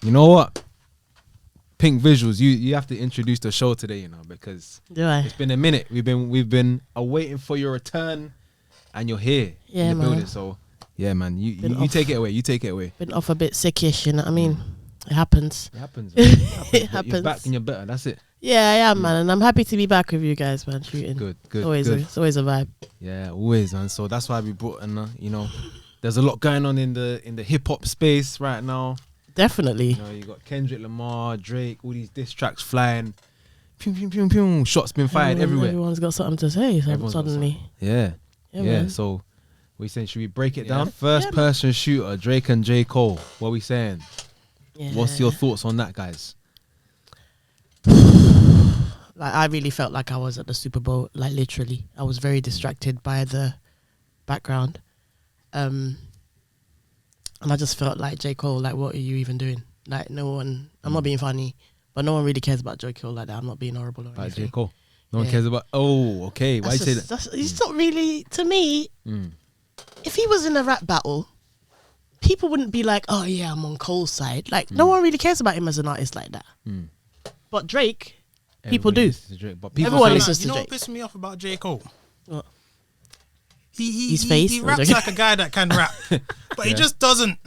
You know what? Pink Visuals, you have to introduce the show today, you know, because it's been a minute. We've been awaiting for your return, and you're here in the building. So yeah, man, you take it away. You take it away. Been off a bit sickish, you know what I mean? It happens. It happens. It happens. You're back and you're better. That's it. Yeah, I am, man, and I'm happy to be back with you guys, man. Shooting. Good. It's always a vibe. Yeah, always, man. So that's why we brought in. You know, there's a lot going on in the hip hop space right now. Definitely. You know, you got Kendrick Lamar, Drake, all these diss tracks flying. Pew, pew, pew, pew. Shots been fired everywhere. Everyone's got something to say suddenly. Yeah. Man. So we saying, should we break it down? First person shooter, Drake and J. Cole. What are we saying? Yeah. What's your thoughts on that, guys? Like, I really felt like I was at the Super Bowl, like literally. I was very distracted by the background. And I just felt like J. Cole, like, what are you even doing? Like, no one, I'm not being funny, but no one really cares about J. Cole like that. I'm not being horrible or anything. J. Cole? No one cares about, okay. Why you say that? It's not really, to me, if he was in a rap battle, people wouldn't be like, oh yeah, I'm on Cole's side. Like, no one really cares about him as an artist like that. But Drake, people do. Everyone listens to Drake. You know what pissed me off about J. Cole? What? His face. He raps like a guy that can rap, but he just doesn't.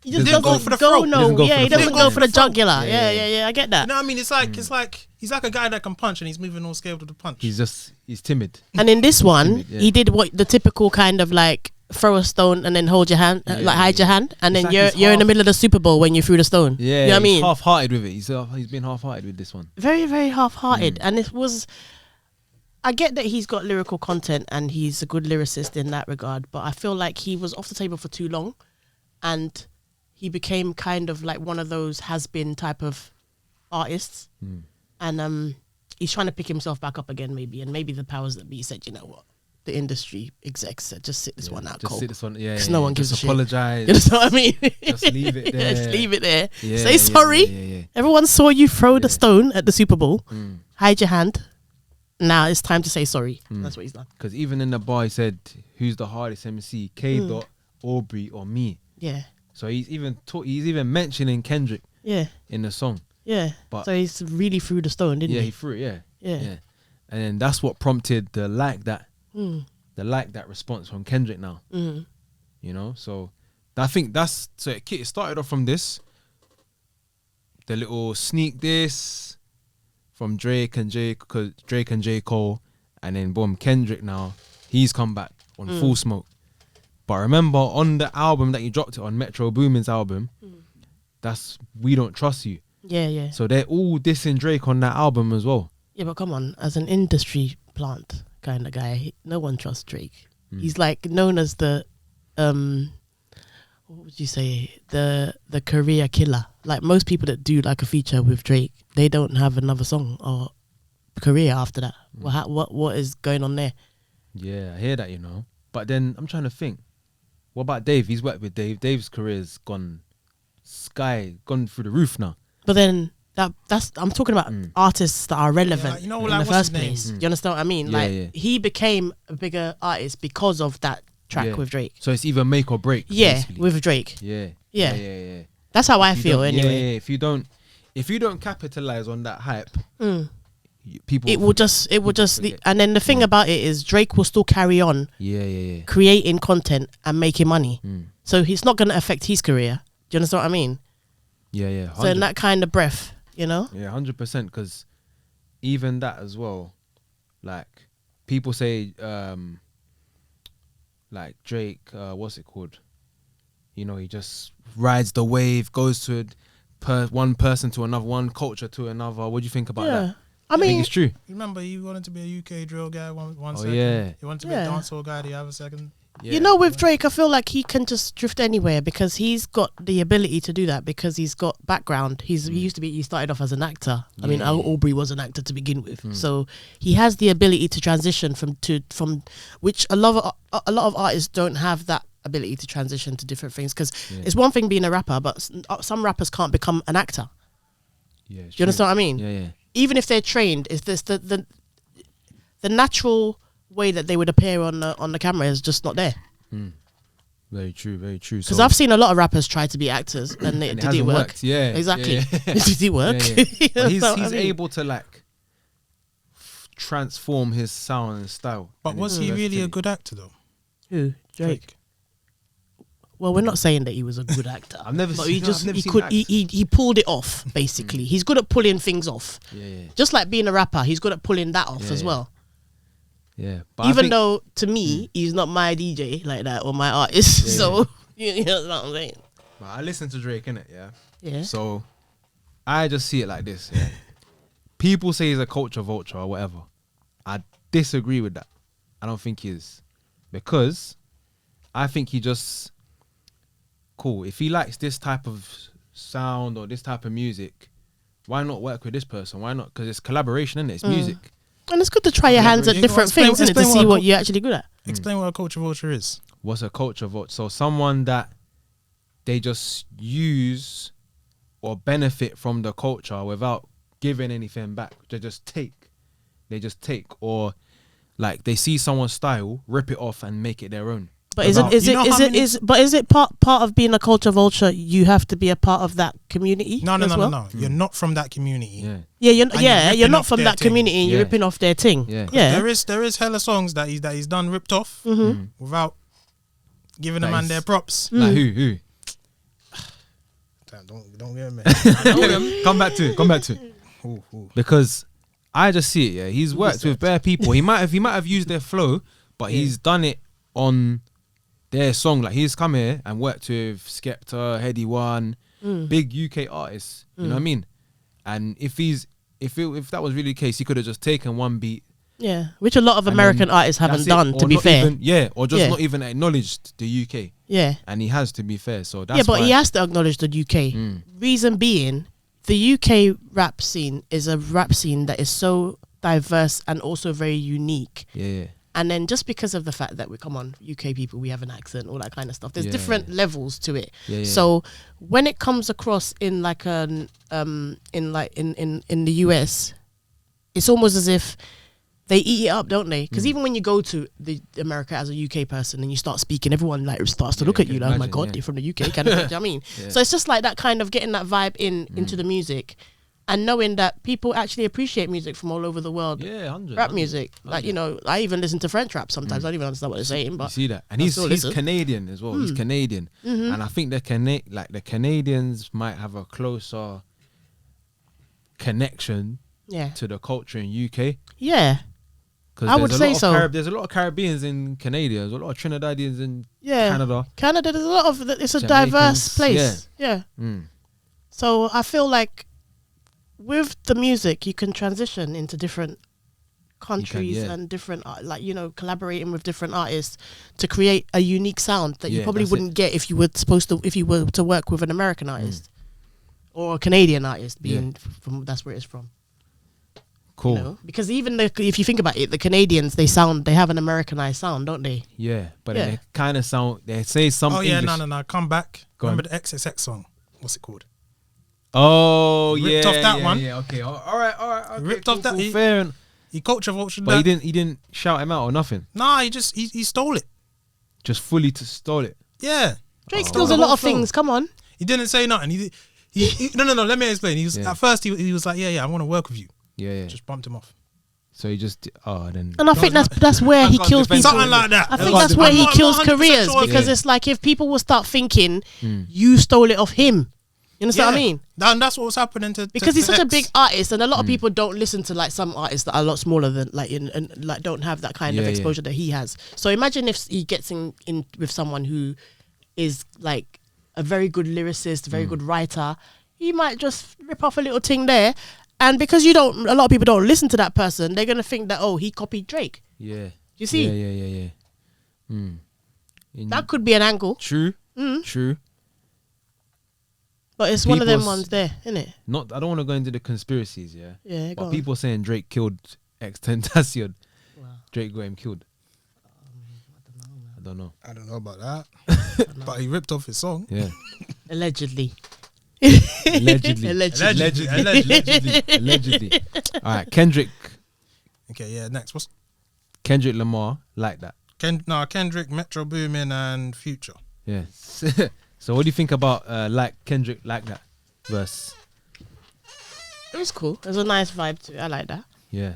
He just doesn't go for the throat. He doesn't go for the jugular. Yeah, I get that. You know what I mean? It's like he's like a guy that can punch and he's moving all scared with the punch. He's timid. And in this one, he did what the typical kind of like throw a stone and then hold your hand, hide your hand, and then like you're in the middle of the Super Bowl when you threw the stone. Yeah, you know what I mean? Half-hearted with it. He's been half-hearted with this one. Very, very half-hearted, and it was. I get that he's got lyrical content and he's a good lyricist in that regard, but I feel like he was off the table for too long, and he became kind of like one of those has-been type of artists, and he's trying to pick himself back up again, maybe, and maybe the powers that be said, you know what, the industry execs said, just sit this one out, Cole. Just sit this one, because no one gives a shit. Apologize. You know what I mean? Just leave it there. Just leave it there. Say sorry. Yeah. Everyone saw you throw the stone at the Super Bowl. Hide your hand. Now it's time to say sorry. That's what he's done. Because even in the bar, he said, "Who's the hardest MC? K. Dot, Aubrey, or me?" Yeah. So he's even mentioning Kendrick. Yeah. In the song. Yeah. But so he's really threw the stone, didn't he? Yeah, he threw it. Yeah. And then that's what prompted the like that response from Kendrick now. You know, so I think it started off from this, the little sneak diss from Drake and J. Cole, and then boom, Kendrick now, he's come back on Full Smoke. But remember, on the album that you dropped it on, Metro Boomin's album, that's We Don't Trust You. Yeah. So they're all dissing Drake on that album as well. Yeah, but come on, as an industry plant kind of guy, no one trusts Drake. He's like known as the, what would you say, the career killer. Like most people that do like a feature with Drake, they don't have another song or career after that. What is going on there? Yeah, I hear that, you know. But then I'm trying to think, what about Dave? He's worked with Dave. Dave's career's gone through the roof now. But then that's I'm talking about artists that are relevant in the first place. Do you understand what I mean? He became a bigger artist because of that track with Drake. So it's either make or break. Yeah, basically. with Drake. Yeah. That's how I feel anyway. If you don't capitalize on that hype, people it will just and then the thing about it is Drake will still carry on creating content and making money. So it's not going to affect his career. Do you understand what I mean? Yeah. 100. So in that kind of breath, you know? Yeah, 100%. Because even that as well, like people say, like Drake, what's it called? You know, he just rides the wave, goes to one person to another, one culture to another. What do you think about that? I mean, think it's true. You remember he wanted to be a UK drill guy one second. Yeah. He wanted to be a dancehall guy the other second. Yeah. You know, with Drake, I feel like he can just drift anywhere because he's got the ability to do that because he's got background. He started off as an actor. I mean, Aubrey was an actor to begin with. So he has the ability to transition from which a lot of artists don't have that ability to transition to different things because it's one thing being a rapper, but some rappers can't become an actor. Yeah, do you understand what I mean? Yeah. Even if they're trained, is this the natural way that they would appear on the camera is just not there. Very true, very true. Because I've seen a lot of rappers try to be actors and it did work. Worked. Yeah, exactly. Yeah. Did it work? Yeah. But he's able to like transform his sound and style. But was he really a good actor though? Who? Drake. Well, we're not saying that he was a good actor. I've never seen. He pulled it off. Basically, he's good at pulling things off. Yeah. Just like being a rapper, he's good at pulling that off as well. Yeah. But even though to me, he's not my DJ like that or my artist. Yeah. So you know what I'm saying. But I listen to Drake, innit? Yeah. Yeah. So I just see it like this. Yeah. People say he's a culture vulture or whatever. I disagree with that. I don't think he is, because I think he just cool. If he likes this type of sound or this type of music, why not work with this person? Why not? Because it's collaboration, isn't it? It's music. And it's good to try your hands at different things, isn't it, to see what you're actually good at. Explain what a culture vulture is. What's a culture vulture? So someone that they just use or benefit from the culture without giving anything back. They just take, or like they see someone's style, rip it off and make it their own. But is it part of being a culture vulture? You have to be a part of that community. No. You're not from that community. You're not from that community, and you're ripping off their thing. Yeah. There is hella songs that he's done ripped off without giving a man their props. Like who? Don't get me. Come back to it. Ooh. Because I just see it. Yeah, he's worked with bare people. He might have used their flow, but he's done it on their song. Like he's come here and worked with Skepta, Heady One, big UK artists. You know what I mean? And if that was really the case, he could have just taken one beat. Yeah, which a lot of American artists haven't done, to be fair. Or not even acknowledged the UK. Yeah. And he has, to be fair. So that's but he has to acknowledge the UK. Reason being, the UK rap scene is a rap scene that is so diverse and also very unique. Yeah. And then just because of the fact that UK people, we have an accent, all that kind of stuff. There's different levels to it. Yeah. So when it comes across in like in the US, it's almost as if they eat it up, don't they? Because even when you go to America as a UK person and you start speaking, everyone like starts to look at you like, oh my God, you're from the UK, kind of thing. Do you know what I mean? Yeah. So it's just like that kind of getting that vibe into the music and knowing that people actually appreciate music from all over the world. Yeah, 100. Rap music. 100. Like, I even listen to French rap sometimes. I don't even understand what they're saying. But you see that. And he's Canadian as well. He's Canadian. And I think the Canadians might have a closer connection to the culture in UK. Yeah. I would say so. There's a lot of Caribbeans in Canada. There's a lot of Trinidadians in Canada. Canada, there's a lot of... It's a diverse place. Yeah. So I feel like with the music, you can transition into different countries and different, collaborating with different artists to create a unique sound that you probably wouldn't get if you were to work with an American artist or a Canadian artist, being from that's where it's from. Cool. You know? Because even if you think about it, the Canadians, they have an Americanized sound, don't they? Yeah, but they kind of sound. They say something. Oh yeah, English. no. Come back. Remember the XXX song? What's it called? Oh ripped off that one. Yeah, okay. All right. Okay, ripped off that. Cool, fair. He culture vultured but that. he didn't shout him out or nothing. Nah, he stole it. Just fully stole it. Yeah. Drake steals a lot of things. Come on. He didn't say nothing. He no. Let me explain. He was at first he was like, yeah, I want to work with you. Yeah. Just bumped him off. So he just then. And I think that's where he kills people. Something like that. I think that's where he kills careers because it's like if people will start thinking you stole it off him. You understand what I mean? And that's what was happening because he's such a big artist, and a lot of people don't listen to like some artists that are a lot smaller than and don't have that kind of exposure that he has. So imagine if he gets in with someone who is like a very good lyricist, very good writer. He might just rip off a little thing there, and because a lot of people don't listen to that person, they're gonna think that he copied Drake. Yeah. You see? Yeah. That could be an angle. True. True. But it's one of them ones there, isn't it? I don't want to go into the conspiracies, Yeah, but people saying Drake killed X-Tentacion. Wow. Drake got him killed. I don't know. I don't know about that. But he ripped off his song. Yeah. Allegedly. Allegedly. All right, Kendrick. Okay, yeah. Next, what's Kendrick Lamar like that? Kendrick, Metro Boomin, and Future. Yeah. So what do you think about like Kendrick like that verse? It was cool. There's a nice vibe to it. I like that. Yeah.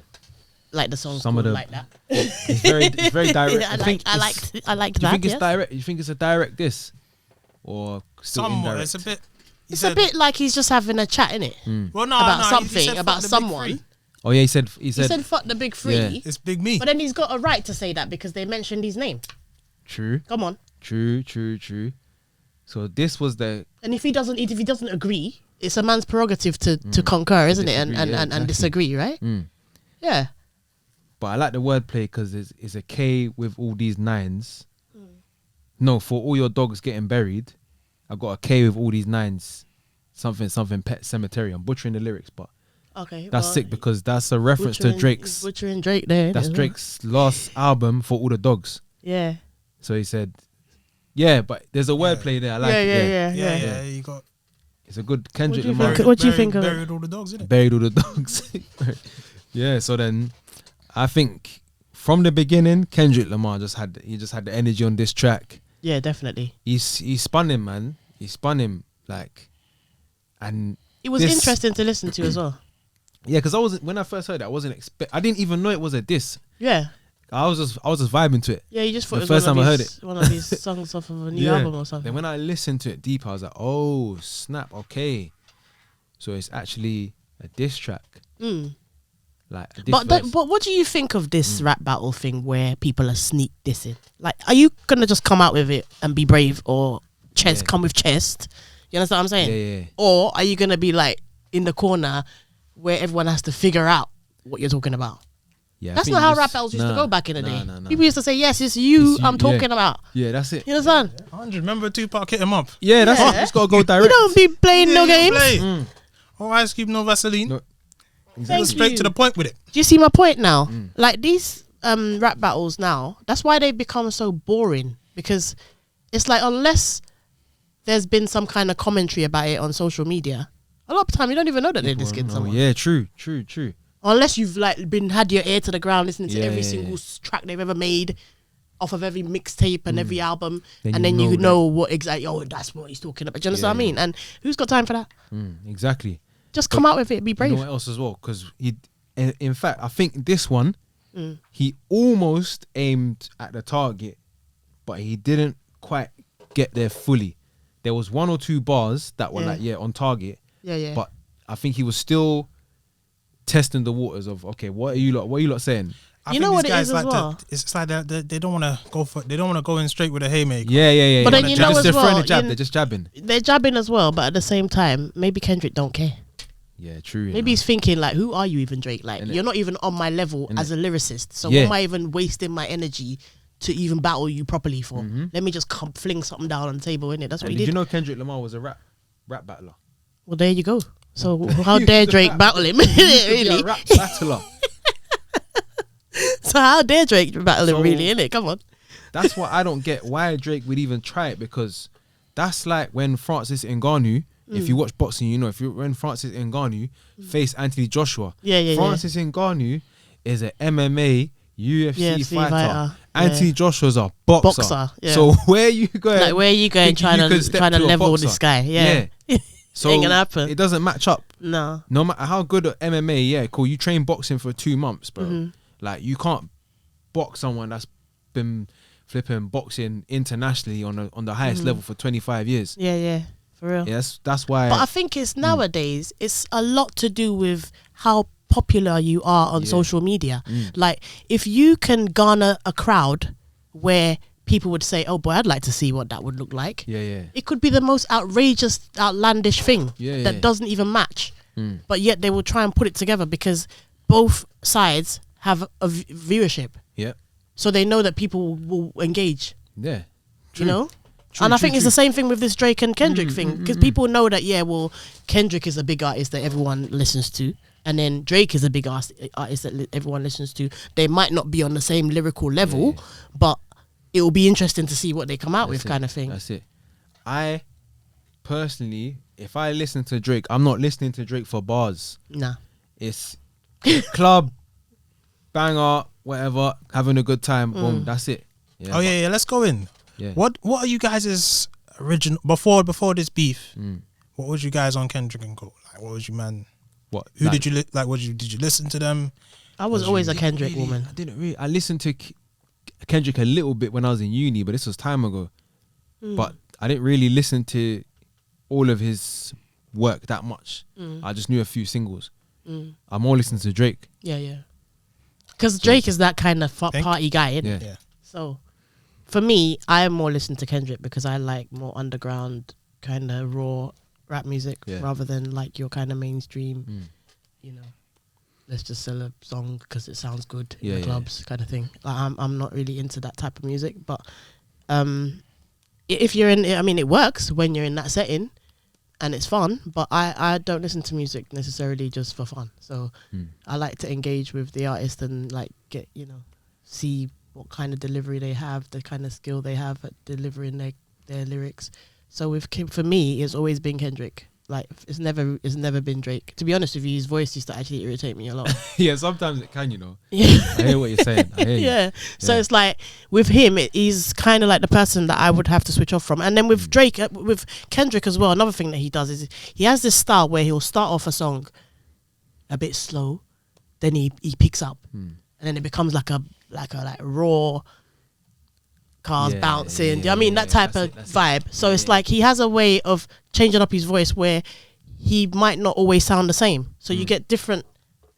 Like the song. Some of the- like that. It's very direct. I liked Do that. you think it's yes. direct? You think it's a direct diss, or still Somewhat. indirect? It's a bit. He It's said, a bit like he's just having a chat in it well, no, about no, he something, said, about "Fuck the big someone. three." Oh yeah, he said He said fuck the big three. Yeah. It's big me. But then he's got a right to say that because they mentioned his name. true, Come on. true. So this was the And if he doesn't agree, it's a man's prerogative to concur, isn't it? disagree, yeah, And exactly. disagree, right? Yeah. But I like the wordplay because it's a K with all these nines. No, for all your dogs getting buried, I got a K with all these nines. Something pet cemetery. I'm butchering the lyrics, but Okay. that's well, sick because that's a reference to butchering- Drake's. Butchering Drake there. That's as well. Drake's last album for all the dogs. Yeah. So he said, yeah, but there's a wordplay there. I like it. Yeah, you got It's a good Kendrick you Lamar. think? What do you think of it? buried all the dogs, innit? Buried all the dogs. Yeah, so then I think from the beginning, Kendrick Lamar just had the energy on this track. Yeah, definitely. He spun him, man. He spun him like, and It was this- interesting to listen to as well. yeah, because when I first heard it, I didn't even know it was a diss. Yeah. I was just vibing to it. Yeah, you just thought The it was first one time of I heard his- one of these songs off of a new Yeah. album or something. Then when I listened to it deeper, I was like, oh snap, okay. So it's actually a diss track. Like a diss But verse. but what do you think of this rap battle thing where people are sneak dissing? Like, are you gonna just come out with it and be brave, or Yeah. come with chest? You understand what I'm saying? Yeah. Or are you gonna be like in the corner where everyone has to figure out what you're talking about? Yeah, I That's think not you how just- rap battles used to go back in the day. Nah. People used to say, "Yes, it's you It's you, I'm talking yeah. about." Yeah, that's it. You understand? 100. Remember Tupac hit him up. Yeah, that's Yeah. it. Just gotta go You direct. don't be playing no Yeah, you games. play. Oh, Ice Cube, no Vaseline. No, Go Thank straight you. to the point with it. Do you see my point now? Like these rap battles now, that's why they become so boring, because it's like unless there's been some kind of commentary about it on social media, a lot of the time you don't even know that they're dissing Oh, someone. yeah, true. Unless you've like had your ear to the ground listening to Yeah, every yeah, single yeah. track they've ever made off of every mixtape and every album, Then and you then you know know what exactly. Oh, that's what he's talking about. Do you understand what I Yeah, mean? And who's got time for that? Exactly. Just come out with it. Be brave. You know what else as well? Because in fact, I think this one, he almost aimed at the target, but he didn't quite get there fully. There was one or two bars that were Yeah. on target, Yeah. but I think he was still testing the waters of, okay, what are you lot saying? I You think know these what it guys is like as well? It's like that they don't want to go for. They don't want to go in straight with a haymaker. Yeah. But then yeah. you They're know just as they're throwing well, a jab. you- They're just jabbing. They're jabbing as well, but at the same time, maybe Kendrick don't care. Yeah, true. you Maybe know. he's thinking like, who are you even, Drake? Like, Innit? you're not even on my level Innit? as a lyricist. So Yeah. what am I even wasting my energy to even battle you properly for? Let me just come fling something down on the table, innit? That's what And he did you did. know Kendrick Lamar was a rap battler? Well, there you go. So how He dare was a Drake rap- battle him? He used to be Really? a rap battler. So how dare Drake battle him? So- Really? Innit? Come on. That's why I don't get why Drake would even try it, because that's like when Francis Ngannou, if you watch boxing, you know, when Francis Ngannou faced Anthony Joshua. Yeah. Francis Ngannou is an MMA UFC UFC fighter. fighter, Anthony yeah. Joshua's a boxer. Boxer, yeah. So where you going? Like, where are you going thinking you can step trying to to a level boxer? this guy? Yeah. So Ain't gonna happen. It doesn't match up. No. No matter how good at MMA, yeah, cool. You train boxing for 2 months, bro. Mm-hmm. Like, you can't box someone that's been flipping boxing internationally on the highest level for 25 years. Yeah. For real. Yes, that's why. But I think it's nowadays, it's a lot to do with how popular you are on social media. Like, if you can garner a crowd where people would say, oh boy, I'd like to see what that would look like. yeah. It could be the most outrageous, outlandish thing Yeah, that yeah. doesn't even match. But yet they will try and put it together because both sides have a viewership. Yeah. So they know that people will engage, Yeah. you know? True, And I true, think it's true. the same thing with this Drake and Kendrick thing, because people know that, yeah, well, Kendrick is a big artist that everyone listens to, and then Drake is a big artist that everyone listens to. They might not be on the same lyrical level, but it will be interesting to see what they come out with, That's it. kind of thing. That's it. I personally, if I listen to Drake, I'm not listening to Drake for bars. Nah. It's club, banger, whatever, having a good time. Boom, that's it. Yeah, Oh yeah, let's go in. Yeah. What are you guys' original before this beef? What was you guys on Kendrick and Co? Like, what was you man? What? Who did you like? Did you listen to them? I was always a Kendrick woman. I didn't really. I listened to Kendrick a little bit when I was in uni, but this was time ago. But I didn't really listen to all of his work that much. I just knew a few singles. I'm more listening to Drake. Yeah. Because Drake is that kind of party guy, isn't it? Yeah. So, for me, I am more listening to Kendrick because I like more underground, kind of raw rap music rather than like your kind of mainstream, you know, let's just sell a song because it sounds good in the clubs kind of thing. Like, I'm not really into that type of music, but if you're in, I mean, it works when you're in that setting and it's fun, but I don't listen to music necessarily just for fun. So I like to engage with the artist and like get, you know, see what kind of delivery they have, the kind of skill they have at delivering their lyrics. So with Kim, for me, it's always been Kendrick. Like it's never been Drake. To be honest with you, his voice used to actually irritate me a lot. Yeah, sometimes it can, you know. Yeah. I hear what you're saying. I hear you. Yeah. So it's like with him, he's kind of like the person that I would have to switch off from. And then with Drake, with Kendrick as well, another thing that he does is he has this style where he'll start off a song a bit slow, then he picks up, and then it becomes like raw cars bouncing. Do you know what I mean? That type of vibe. So it's like he has a way of changing up his voice where he might not always sound the same. So you get different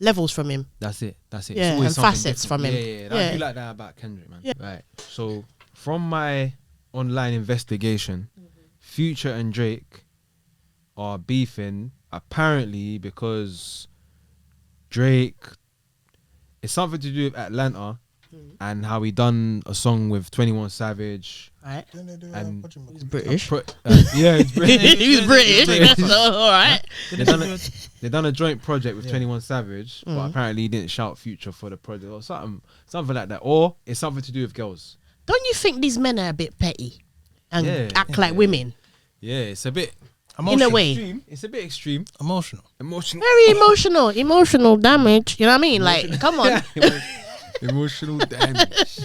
levels from him. That's it. Yeah, and facets from him. Yeah. I do like that about Kendrick, man. Yeah. Right. So from my online investigation, Future and Drake are beefing apparently because Drake, it's something to do with Atlanta and how he done a song with 21 Savage. Right. And he's British. Yeah, he's British. He's British. That's all right. They done a joint project with 21 Savage, but apparently he didn't shout Future for the project or something like that. Or it's something to do with girls. Don't you think these men are a bit petty and act like women? Yeah, it's a bit in a way. Extreme. It's a bit extreme. Emotional. Very emotional. Emotional damage. You know what I mean? Like, come on. Emotional damage.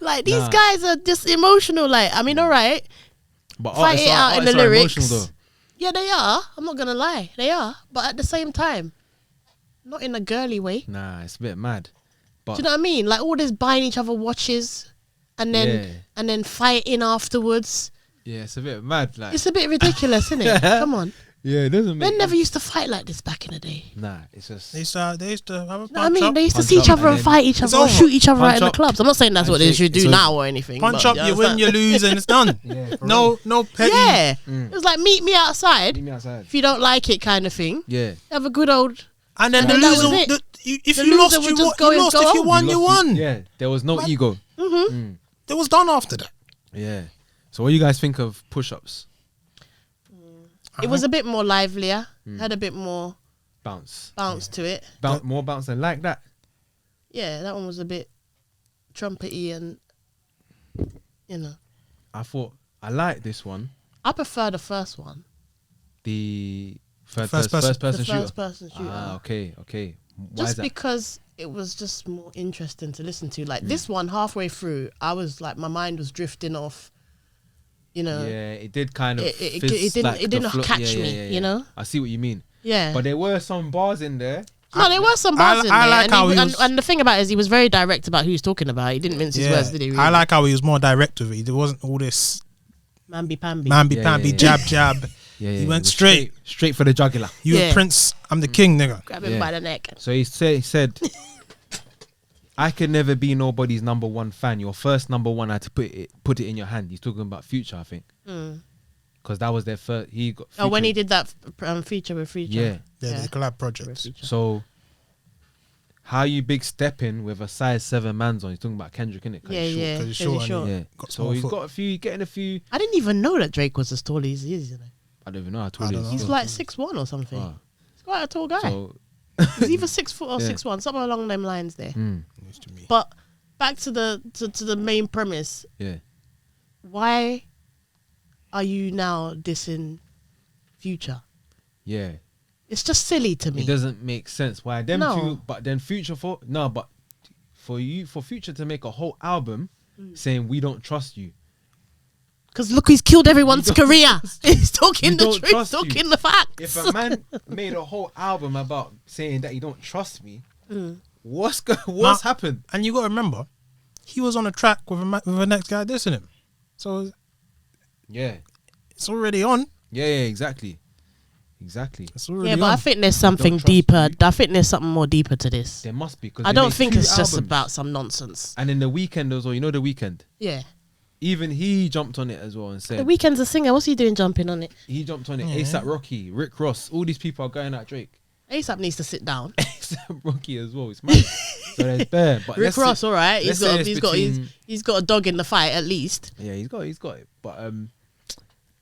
Like these guys are just emotional. Like, I mean, all right, but fight it out in the lyrics. Though. Yeah, they are. I'm not gonna lie, they are. But at the same time, not in a girly way. Nah, it's a bit mad. But do you know what I mean? Like all this buying each other watches, and then fighting afterwards. Yeah, it's a bit mad. Like it's a bit ridiculous, isn't it? Come on. Yeah, it doesn't make Men never used to fight like this back in the day. Nah, it's just they used to have a punch I mean, up. they used to see each other and fight each other or shoot each other out in the clubs. I'm not saying that's what they should do now or anything. Punch up, you win, you lose, and it's done. No petty. Yeah, it was like meet me outside. If you don't like it, kind of thing. Yeah, have a good old. And then the loser, if you lost, you lost. If you won, you won. Yeah, there was no ego. It was done after that. Yeah. So what do you guys think of push-ups? It was a bit more livelier. Had a bit more bounce to it. More bounce than like that. Yeah, that one was a bit trumpety and, you know. I thought I liked this one. I prefer the first one. The first person shooter. Ah, okay. Why just because it was just more interesting to listen to. Like this one, halfway through, I was like, my mind was drifting off. You know, yeah, it did kind of. It didn't catch me. You know, I see what you mean. Yeah, but there were some bars in there. No, there were some bars in there. I like how and the thing about it is he was very direct about who he's talking about. He didn't mince his words, did he? Really? I like how he was more direct with it. There wasn't all this mamby-pamby, jab. He went straight for the jugular. You a prince, I'm the king, nigga. Grab him by the neck. So he said, I could never be nobody's number one fan. Your first number one, I had to put it in your hand. He's talking about Future, I think. Because that was their first. He got. Future. Oh, when he did that feature with Future. Yeah, the collab project. So, how you big stepping with a size 7 man's on? He's talking about Kendrick, innit? Yeah. He's short. Yeah. So he's got getting a few. I didn't even know that Drake was as tall as he is. You know. I don't even know how tall he is. He's like 6'1" or something. Oh. He's quite a tall guy. So, he's either 6 foot or 6'1", something along them lines there. But back to the main premise. Yeah. Why are you now dissing Future? Yeah. It's just silly to me. It doesn't make sense. Why them two? But then Future for Future to make a whole album saying we don't trust you. Because look, he's killed everyone's career. He's talking You the don't truth, trust you. talking the facts. If a man made a whole album about saying that he don't trust me, what's happened? And you got to remember, he was on a track with the next guy dissing him. So Yeah, it's already on. yeah, exactly. It's already Yeah, but on. I think there's something trust deeper. you. I think there's something more deeper to this. There must be. 'Cause I they don't made think 2 it's just albums. about some nonsense. And in The Weeknd as well, you know The Weeknd? Yeah. Even he jumped on it as well and The said Weeknd's a singer. What's he doing jumping on it? he jumped on it. Yeah. ASAP Rocky, Rick Ross, all these people are going at Drake. ASAP needs to sit down. ASAP Rocky as well. It's mad. So there's bare. But Rick let's Ross, say- all right. let's say it's He's got a dog in the fight at least. Yeah, he's got it. But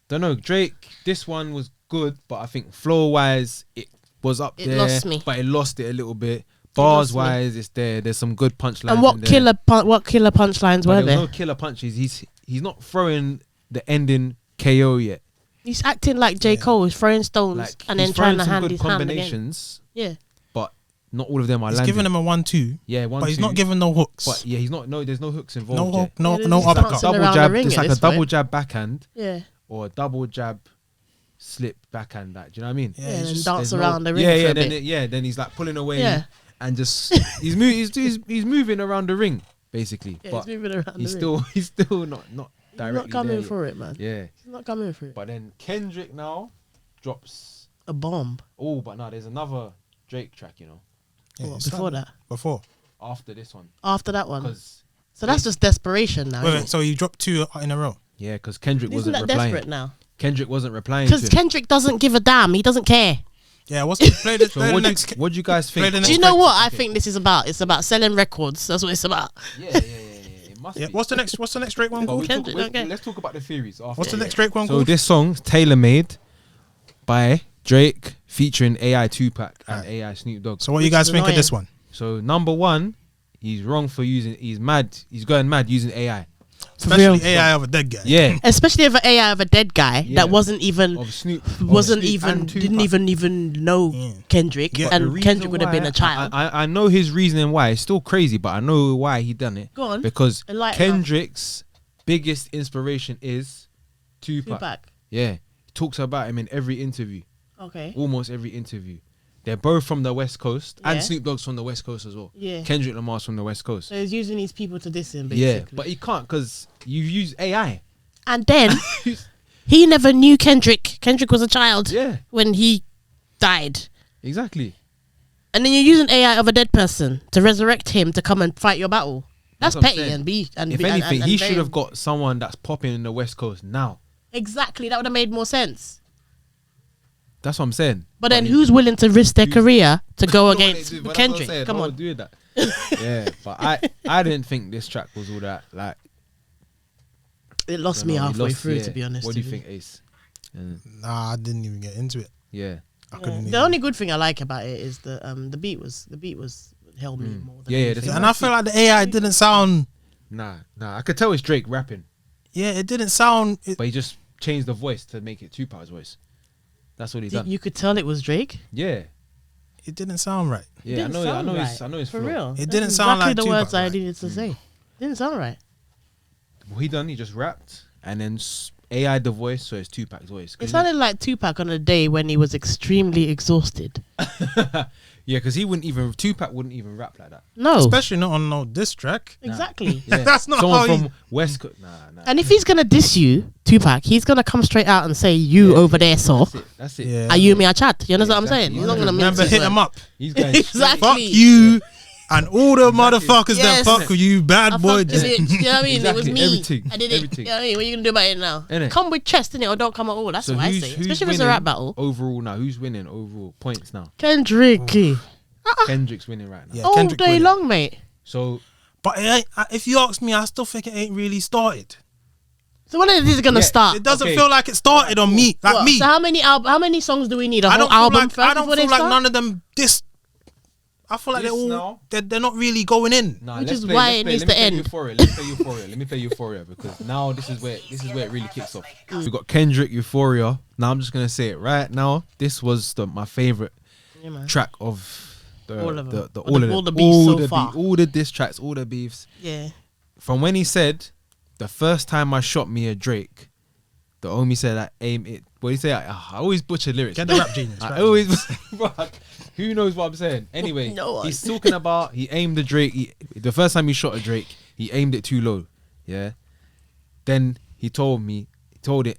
don't know. Drake, this one was good, but I think flow wise it was up It there. lost me. But it lost it a little bit. Bars lost me. wise, it's there. There's some good punchlines. And what in there. killer punchlines But were there was there? no killer punches. He's not throwing the ending KO yet. He's acting like J. Cole. He's throwing stones Like and he's then trying throwing to some hand good his hand again. combinations, Yeah. but not all of them are He's landing. giving him a 1-2. Yeah, one. But he's two. not giving no hooks. But yeah, he's not. No, there's no hooks involved. no yet. hook, no Yeah, no he's uppercut. dancing Double around jab. the ring It's at like a this double point. jab backhand Yeah. or a double jab slip backhand. That do you know what I mean? Yeah, Yeah, he's and just- dance There's around the ring Yeah, for yeah. a Then bit. then he's like pulling away. Yeah. And just he's moving around the ring basically. Yeah, but he's moving around he's the ring. still not He's directly not coming there yet. for it, man. Yeah, He's not coming for it. but then Kendrick now drops. A bomb. Oh, but now there's another Drake track. You know, Yeah, What, it's before like- that? Before. after this one, After that one. because So that's just desperation now. Wait, so you dropped 2 in a row. yeah, because Kendrick Isn't wasn't that replying. desperate now? Kendrick wasn't replying to Because him. Kendrick doesn't give a damn. He doesn't care. Yeah, what's the play the, So play the what next? do you guys play think? the Do next you know track. what I think this is about? It's about selling records. That's what it's about. Yeah. It must Yeah, be. what's the next Drake one But called? we Kendrick, okay. let's talk about the theories. After. What's the next Drake one So called? this song's tailor made by Drake featuring AI Tupac and Right. AI Snoop Dogg. So what do you Which guys is think of annoying. this one? So number one, he's wrong for using. He's mad. He's going mad using AI. Especially real. AI of a dead guy. Yeah. Especially of an AI of a dead guy Yeah. that wasn't even Of Snoop. wasn't Snoop even and didn't Tupac. even know Yeah. Kendrick, Yeah. The and reason Kendrick would have been why- a child. I know his reasoning why. It's still crazy, but I know why he done it. Go on. Because Enlighten us. Kendrick's biggest inspiration is Tupac. Tupac. Yeah. He talks about him in every interview. Okay. Almost every interview. They're both from the West Coast. Yeah. And Snoop Dogg's from the West Coast as well. Yeah. Kendrick Lamar's from the West Coast. So he's using these people to diss him, basically. Yeah. But he can't because you use AI. And then he never knew Kendrick. Kendrick was a child Yeah. when he died. Exactly. And then you're using AI of a dead person to resurrect him to come and fight your battle. That's That's what I'm petty saying. and be and If be, and- anything, and he very- should have got someone that's popping in the West Coast now. Exactly, that would have made more sense. That's what I'm saying. But then he- who's willing to risk their who's- career to go But against that's what I'm Kendrick? saying, Come no on. one doing that. Yeah, but I didn't think this track was all that like. It lost don't me know, he halfway lost- through, yeah. to be honest. What do you with think, Ace? And Nah, I didn't even get into it. yeah, I Yeah. couldn't even. The only good thing I like about it is the beat was held me more than Yeah, anything. that's- And I feel like the AI didn't sound. nah. I could tell it's Drake rapping, Yeah, it didn't sound. but he just changed the voice to make it Tupac's voice. That's what he done. You could tell it was Drake. Yeah, It didn't sound right. yeah. Didn't I sound know. right. I know his For flow. real. It That's didn't sound exactly like the Tupac, words I right? needed to say. Didn't sound right. What he done? He just rapped and then AI the voice, so it's Tupac's voice. It sounded like Tupac on a day when he was extremely exhausted. Yeah, because Tupac wouldn't even rap like that. No, Especially not on no diss track. exactly. Yeah. That's not someone how from he- West Coast. Nah. And if he's gonna diss you, Tupac, he's gonna come straight out and say, "You Yeah, over there, so That's it. Yeah. are you me a chat?" You understand what I'm Exactly. saying? He's not gonna Remember, mince hit his him words. up. He's going Exactly. Fuck you and all the motherfuckers Yes. that fuck with you, I bad boy. fucked a bitch. You know what I mean? It was Exactly. me. Everything. I did it. Everything. You know what I mean? What are you gonna do about it now? Innit? Come with chest in it or don't come at all. That's So what I who's say. who's Especially if it's a winning rap battle. overall now? Who's winning overall points now? Kendrick. Kendrick's winning right now. Yeah, All Kendrick day winning. long, mate. So But it ain't, if you ask me, I still think it ain't really started. So when is this gonna Yeah, start? It doesn't Okay. feel like it started on me. Like What? me. So how many songs do we need? A I whole don't feel album like first I don't before feel they like start? none of them this. I feel like This now? they're not really going in. nah, Which let's is play- why let's it play- needs let me to play end. Euphoria. Let's play Euphoria. Let me play Euphoria because now this is where it really kicks off. Mm. We got Kendrick Euphoria. Now I'm just gonna say it right now. This was my favorite Yeah, man. track of the All of them. all the beefs so far. all the diss tracks, all the beefs. Yeah. From when he said, "The first time I shot me a Drake, the homie said I aim it. What do you say? I always butcher lyrics. Get the rap genius. I always, bro, who knows what I'm saying? Anyway, No one. he's talking about he aimed the Drake. The first time he shot a Drake, he aimed it too low. Yeah. Then he told him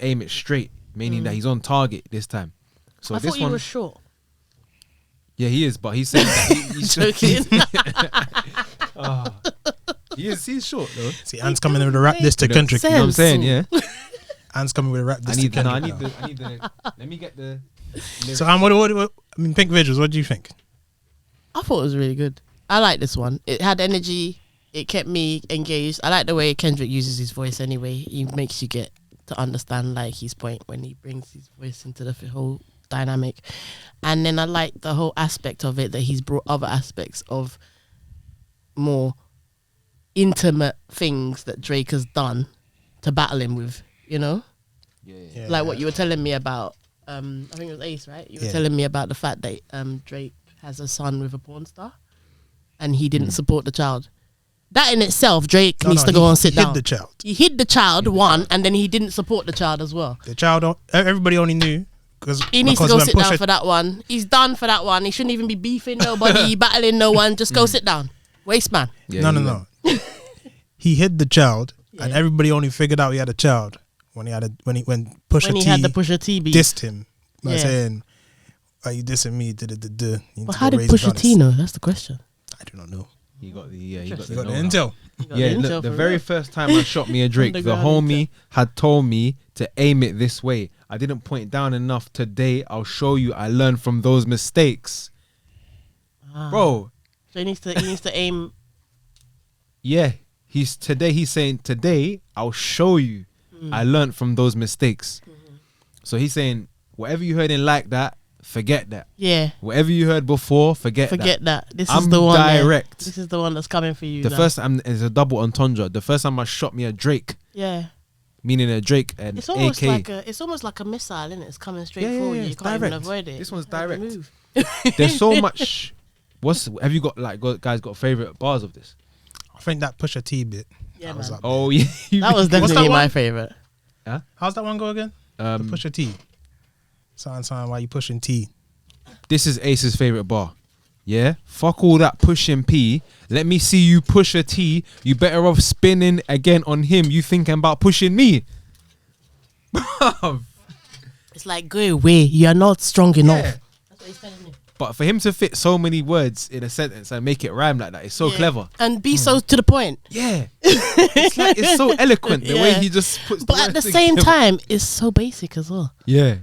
aim it straight, meaning that he's on target this time. So I this thought he one, was short. yeah, he is, but he's saying that he's Joking. he's short though. See, Ant's coming with a rap this to Kendrick. You know what I'm saying? Yeah. Ant's coming with a rap this to Kendrick. I need the. Let me get the. So, what? I mean, Pink Visuals. What do you think? I thought it was really good. I like this one. It had energy. It kept me engaged. I like the way Kendrick uses his voice anyway. He makes you get to understand like his point when he brings his voice into the whole dynamic. And then I like the whole aspect of it that he's brought other aspects of more intimate things that Drake has done to battle him with, you know? Yeah. Like what you were telling me about, I think it was Ace, right? You were telling me about the fact that Drake has a son with a porn star and he didn't support the child. That in itself, Drake needs to go and sit down. He hid the child. He hid the child, one, and then he didn't support the child as well. The child, everybody only knew. He needs to go sit down for that one. He's done for that one. He shouldn't even be beefing nobody, battling no one. Just go sit down. Waste man. Yeah, no. He hid the child, and everybody only figured out he had a child when he had when Pusha T he had the Pusha T beef. dissed him by Yeah. saying, "Are you dissing me?" But how did Pusha T know? That's the question. I do not know. He got the He got the know-how. intel. Yeah, look, the very first time I shot me a Drake, the Underground homie had told me to aim it this way. I didn't point down enough. Today, I'll show you I learned from those mistakes. Bro, So he needs to aim. yeah. He's saying, today, I'll show you I learned from those mistakes. So he's saying, whatever you heard in like that, forget that. Yeah. Whatever you heard before, forget that. This I'm is the one. direct. This is the one that's coming for you. The now. first time is a double entendre. The first time I shot me a Drake, Yeah. meaning a Drake and It's almost AK. like a missile, isn't it? It's coming straight Yeah, for you. You it's can't even direct. avoid it. This one's How do you direct. move? There's so much. Have you got guys got favorite bars of this? I think that Pusha T bit. Yeah, that was man. up there. Oh yeah, That was What's that definitely my one? favorite. How's that one go again? The Pusha T. Sign, why you pushing T? This is Ace's favorite bar. Yeah, fuck all that pushing P. Let me see you push a T. You better off spinning again on him. You thinking about pushing me? It's like, go away. You're not strong enough. Yeah. That's what he's telling me. But for him to fit so many words in a sentence and make it rhyme like that, it's so clever. And be so to the point. Yeah, it's so eloquent the way Yeah. he just puts. But at the same time, it's so basic as well. yeah.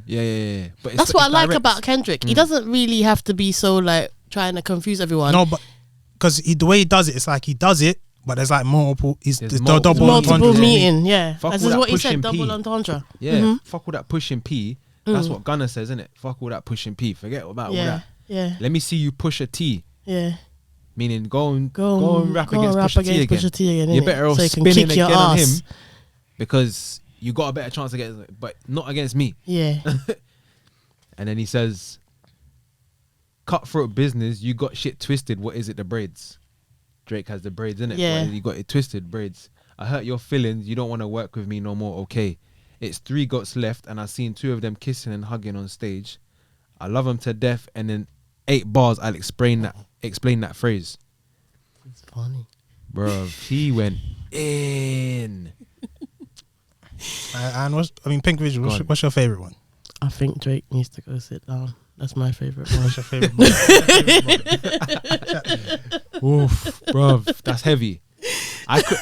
But That's what I like direct. about Kendrick. He doesn't really have to be so like trying to confuse everyone. No, but because the way he does it, it's like he does it, but there's like multiple. There's multiple- double Multiple entendres. meeting, yeah. Fuck This all is that what he pushing said, double P. entendre. Yeah, fuck all that pushing P. That's what Gunna says, isn't it? Fuck all that pushing P. Forget about all Yeah, that. yeah, Let me see you push a T. yeah. Meaning go and rap Go and against Pusha T again. You're innit? better off So you can spinning kick your again on him ass. because you got a better chance against, but not against me. Yeah. And then he says, "Cutthroat business. You got shit twisted. What is it? The braids. Drake has the braids, innit? Yeah. But you got it twisted, braids. I hurt your feelings. You don't want to work with me no more. Okay. It's 3 goats left, and I seen 2 of them kissing and hugging on stage. I love them to death, and in 8 bars, I'll explain that phrase." It's funny. Bro, he went in. And Pink Visual. Go on. What's your favorite one? I think Drake needs to go sit down. That's my favorite one. What's your favorite one? Oof, bro, that's heavy. I could,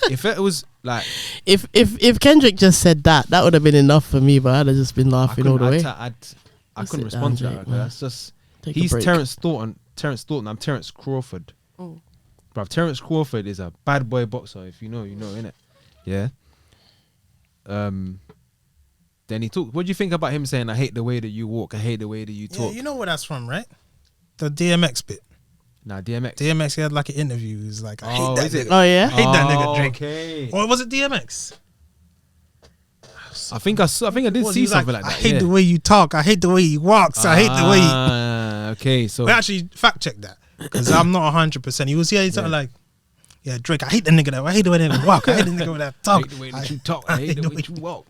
if it was like, If Kendrick just said that would have been enough for me, but I'd have just been laughing all the way. I Just couldn't sit respond to down, that. Drake, Because man. that's just Take a he's break. Terrence Thornton. I'm Terrence Crawford. Oh. Bro, Terrence Crawford is a bad boy boxer. If you know, you know, innit? Yeah. Then he talked. What do you think about him saying, "I hate the way that you walk. I hate the way that you Yeah, talk"? you know where that's from, right? The DMX bit. Nah, DMX. DMX he had like an interview. He was like, I Oh, hate is that it? nigga. Oh yeah. I hate that nigga Drake. Okay. Or was it DMX? I think I did Well, see he was something like that. I hate yeah. the way you talk. I hate the way you walks. I hate the way you... Okay, so We actually fact check that because I'm not 100%. He was something like, yeah, Drake. I hate the nigga that. I hate the way they walk. I hate the nigga with that I talk. hate the way that you talk. I hate the way that you walk.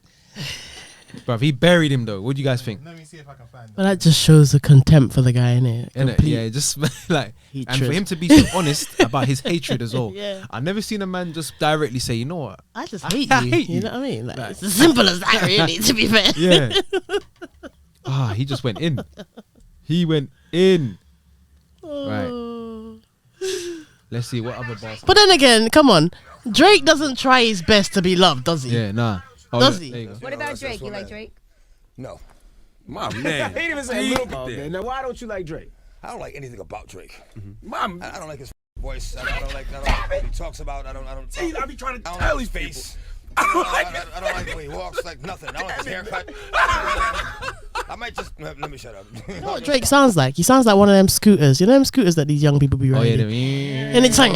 Bruv, he buried him though. What do you guys think? Let me see if I can find But that just shows the contempt for the guy, innit? Innit? Yeah, just like, and hatred. for him to be so honest about his hatred as well. Yeah. I've never seen a man just directly say, you know what? I just hate I you. hate You you. know what I mean? Like, Like- it's as simple as that, really, to be fair. Yeah. He just went in. He went in. Right. Let's see what other bars. But then again, come on. Drake doesn't try his best to be loved, does he? Yeah, nah. Does look, he? there you go. What about Drake? You like Drake? No, My man. he didn't even say a little bit Okay, there. now why don't you like Drake? I don't like anything about Drake. My I don't like his voice. I don't like what he talks about. I don't. Jeez, I be trying to I don't tell like these his people. face. I don't like I don't like the way he walks. Like nothing. I don't like his haircut. I might just let me shut up. You know what Drake sounds like? He sounds like one of them scooters. You know them scooters that these young people be Oh, yeah. riding? And it's like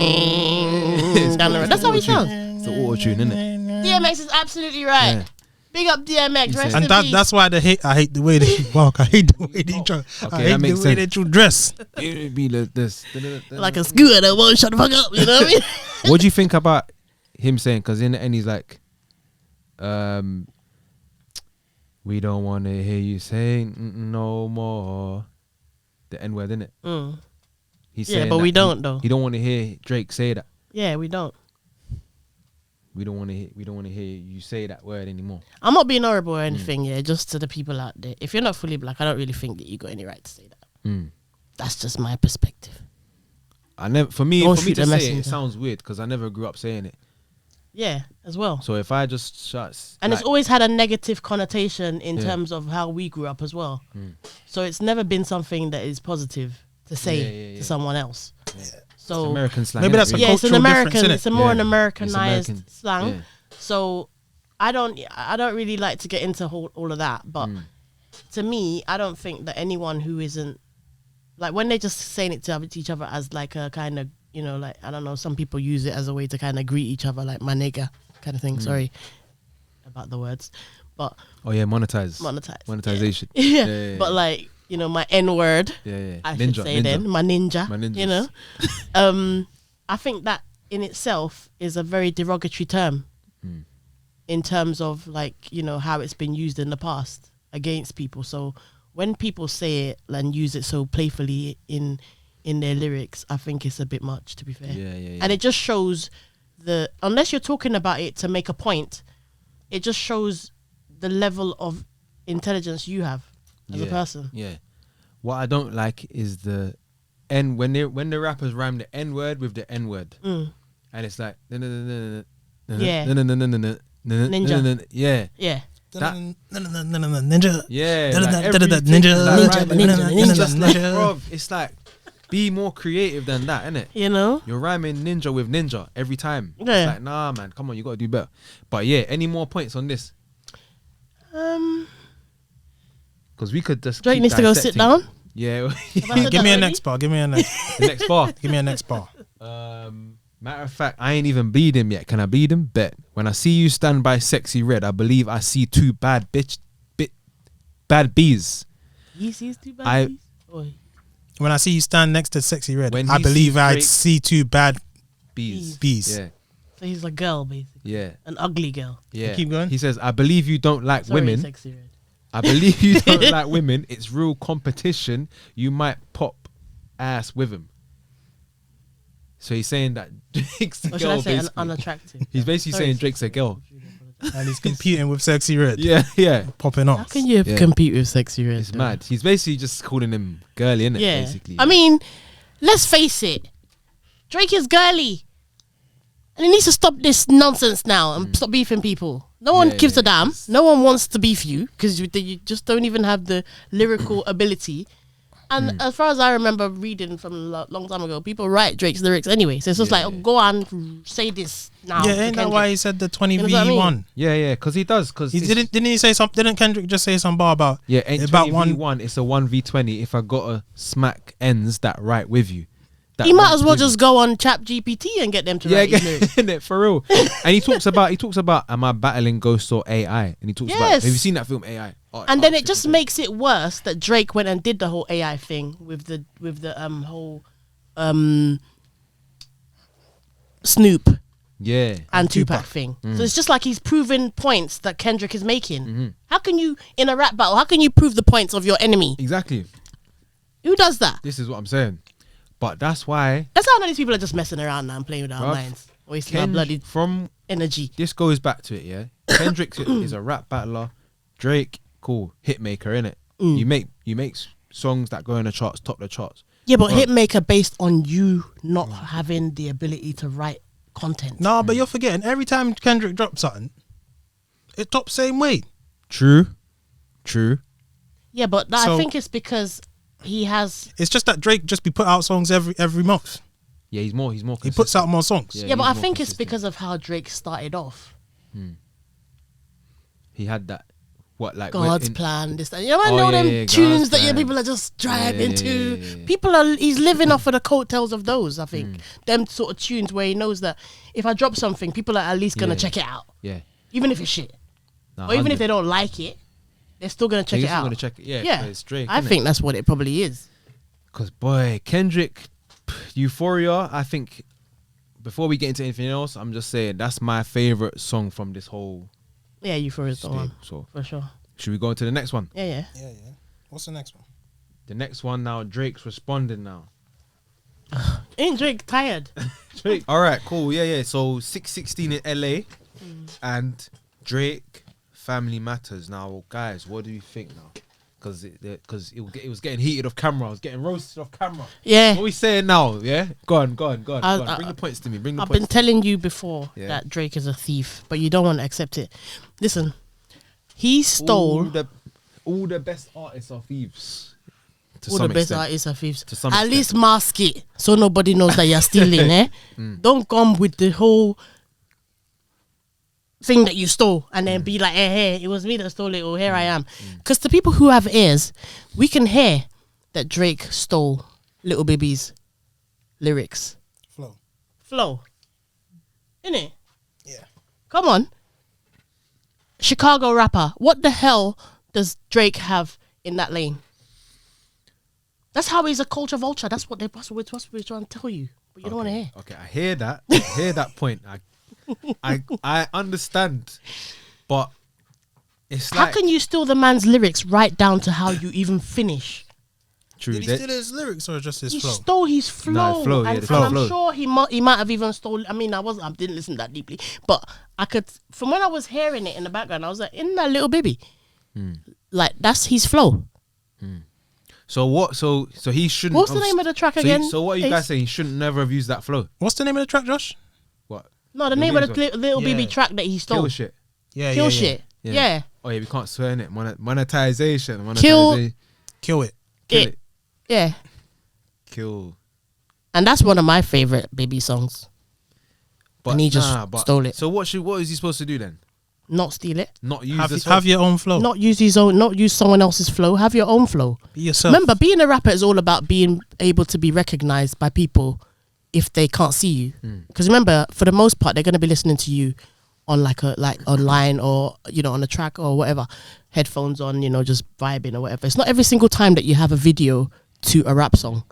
down the road. That's how he sounds. It's the auto tune, isn't it? DMX is absolutely right. Yeah. Big up DMX. Rest And in that, peace. that's why I hate the way they walk. I hate the way they try. Okay, I hate that makes the way sense. they dress. It'd be like this. like a scooter that won't shut the fuck up. You know what I mean? What do you think about him saying? Because in the end, he's like, we don't want to hear you saying no more. The N word, innit? Mm. He's Yeah, saying but that we don't though. He don't want to hear Drake say that. Yeah, we don't. We don't want to hear. We don't want to hear you say that word anymore. I'm not being horrible or anything. Yeah, just to the people out there. If you're not fully black, I don't really think that you got any right to say that. Mm. That's just my perspective. I never. For me Don't to shoot say the it, messenger. it sounds weird because I never grew up saying it. Yeah, as well. So if I just shut, And like, it's always had a negative connotation in Yeah. terms of how we grew up as well. So it's never been something that is positive to say Yeah. to someone else. it's So American slang. Maybe innit, that's a really? yeah, it's an cultural difference, American. innit? It's a more an Yeah. Americanized It's American. slang. Yeah. So I don't really like to get into all of that. But to me, I don't think that anyone who isn't like when they're just saying it to each other as like a kind of, you know, like I don't know, some people use it as a way to kind of greet each other, like my nigga kind of thing. Sorry about the words, but Oh yeah, monetize. Yeah. Monetization. Yeah. But like, you know, my N word. Yeah. I should say then my ninja. My ninjas. You know, I think that in itself is a very derogatory term in terms of like, you know, how it's been used in the past against people. So when people say it and use it so playfully in their lyrics, I think it's a bit much, to be fair. Yeah. And it just shows unless you're talking about it to make a point, it just shows the level of intelligence you have as a person. Yeah. What I don't like is the N when the rappers rhyme the N word with the N word, and it's like Yeah. ninja. Yeah. Yeah. Ninja. Yeah. Ninja. Like everything Ninja. is like Ninja. rhyming. Ninja. It's just like, Ninja. bruv, it's like be more creative than that, innit? You know? You're rhyming ninja with ninja every time. Yeah. It's like, nah, man, come on, you gotta do better. But yeah, any more points on this? Because we could just Drake keep needs to go sit dissecting. down. Yeah. Have I said Give that me a already? next bar. Give me a next. The next bar. Give me a next bar. Matter of fact, I ain't even bleed him yet. Can I bleed him? Bet. When I see you stand by sexy red, I believe I see two bad bad bees. He sees two bad I- bees? Oi. When I see you stand next to sexy red, When I he believe sees I'd Drake- see two bad Bees. bees. Yeah. So he's a girl, basically. Yeah. An ugly girl. Yeah. Keep going. He says, I believe you don't like Sorry, women. Sexy Red. I believe you don't like women. It's real competition. You might pop ass with him. So he's saying that Drake's a Or should I girl, say basically. unattractive? He's basically Sorry, saying Drake's a girl. And he's competing with sexy red. Yeah. Popping How off. can you Yeah. compete with Sexy Red? It's though? mad. He's basically just calling him girly, innit? Yeah. Basically. I mean, let's face it. Drake is girly. And he needs to stop this nonsense now and stop beefing people. No one Yeah, gives yeah, a damn. it's- No one wants to beef you because you just don't even have the lyrical ability. And as far as I remember reading from a long time ago, people write Drake's lyrics anyway. So it's just Yeah, like, yeah. oh, go on, say this now. Yeah, to ain't that Kendrick. why he said the 20 You know v what I mean? 1? Yeah, because he does. Because Didn't he say something? Didn't Kendrick just say some bar about ain't about 20v1, it's a 1v20 if I gotta smack ends that right with you. That He might right as well with you. just go on Chat GPT and get them to Yeah, write his lyrics. innit, for real. And he talks about am I battling ghosts or AI? And he talks about, Yes. have you seen that film AI? Oh, And then oh, it just makes it worse that Drake went and did the whole AI thing with the whole Snoop Yeah. and Tupac thing. So it's just like he's proving points that Kendrick is making. How can you, in a rap battle, how can you prove the points of your enemy? Exactly. Who does that? This is what I'm saying. But that's why That's how these people are just messing around now and playing with our Bruv, minds, wasting our bloody from energy. this goes back to it, yeah. Kendrick is a rap battler. Drake, cool, hit maker, innit? You make songs that go in the charts, top the charts. Yeah, but hitmaker based on you not having the ability to write content. No, but you're forgetting every time Kendrick drops something, it tops same way. True. Yeah, but I So- think it's because he has. It's just that Drake just be put out songs every month. Yeah, he's more. He Consistent. puts out more songs. Yeah. Yeah, but he's I more think it's consistent. because of how Drake started off. He had that. What like God's in- plan, this, that. You know, I Oh, know yeah, them yeah, tunes God's that plan. people are just driving Yeah, to. yeah. People are. He's living off of the coattails of those. I think them sort of tunes where he knows that if I drop something, people are at least gonna Yeah. check it out, Yeah. even if it's shit, Nah, or even 100. if they don't like it, they're still gonna check They're it still out. gonna check it. Yeah. Yeah, 'cause it's Drake. I innit? think that's what it probably is. Because boy, Kendrick, Euphoria. I think before we get into anything else, I'm just saying that's my favorite song from this whole Yeah, Euphoria is the one stable. So for sure. should we go into the next one? Yeah. Yeah. What's the next one? The next one now, Drake's responding now. Ain't Drake tired? Drake. All right, cool. Yeah. So 616 in LA, and Drake, Family Matters. Now, guys, what do you think now? Because it was getting heated off camera. I was getting roasted off camera. Yeah. What we saying now? Yeah, go on. Bring I- the points to me. Bring the I've been points. telling you before Yeah. that Drake is a thief, but you don't want to accept it. Listen, he stole all the best artists are thieves. To all some the best extent. artists are thieves. To some At extent. least mask it so nobody knows that you're stealing. Don't come with the whole thing that you stole and then be like, hey, it was me that stole it, or here I am. Because the people who have ears, we can hear that Drake stole Little Baby's lyrics. Flow. Innit? Yeah. Come on. Chicago rapper. What the hell does Drake have in that lane? That's how he's a culture vulture. That's what we're trying to tell you. But you don't want to hear. Okay, I hear that. I hear that point. I understand, but it's How like can you steal the man's lyrics right down to how you even finish? true. Did he steal his lyrics or just his He flow? stole his flow. Nah, flow, yeah, and, the and flow. I'm sure he might have even stole. I mean, I didn't listen that deeply, but I could, from when I was hearing it in the background, I was like, in that Little Baby, like that's his flow. So what? So he shouldn't. What's the have- name of the track so again? So what are you guys Ace? saying? He shouldn't never have used that flow. What's the name of the track, Josh? What? No, the Your name of name's the on- Little Baby Yeah. track that he stole. Kill shit. Yeah, Kill shit. Yeah. Oh yeah, we can't swear in it. Monetization. Kill- Kill it. Kill It. it. Yeah. Kill. And that's one of my favorite Baby songs. But And he just stole it. So what is he supposed to do then? Not steal it. Not use Have, this. have your own flow. Not use his own. Not use someone else's flow. Have your own flow. Be yourself. Remember, being a rapper is all about being able to be recognized by people if they can't see you. Because remember, for the most part, they're going to be listening to you on like online or on a track or whatever, headphones on, just vibing or whatever. It's not every single time that you have a video to a rap song.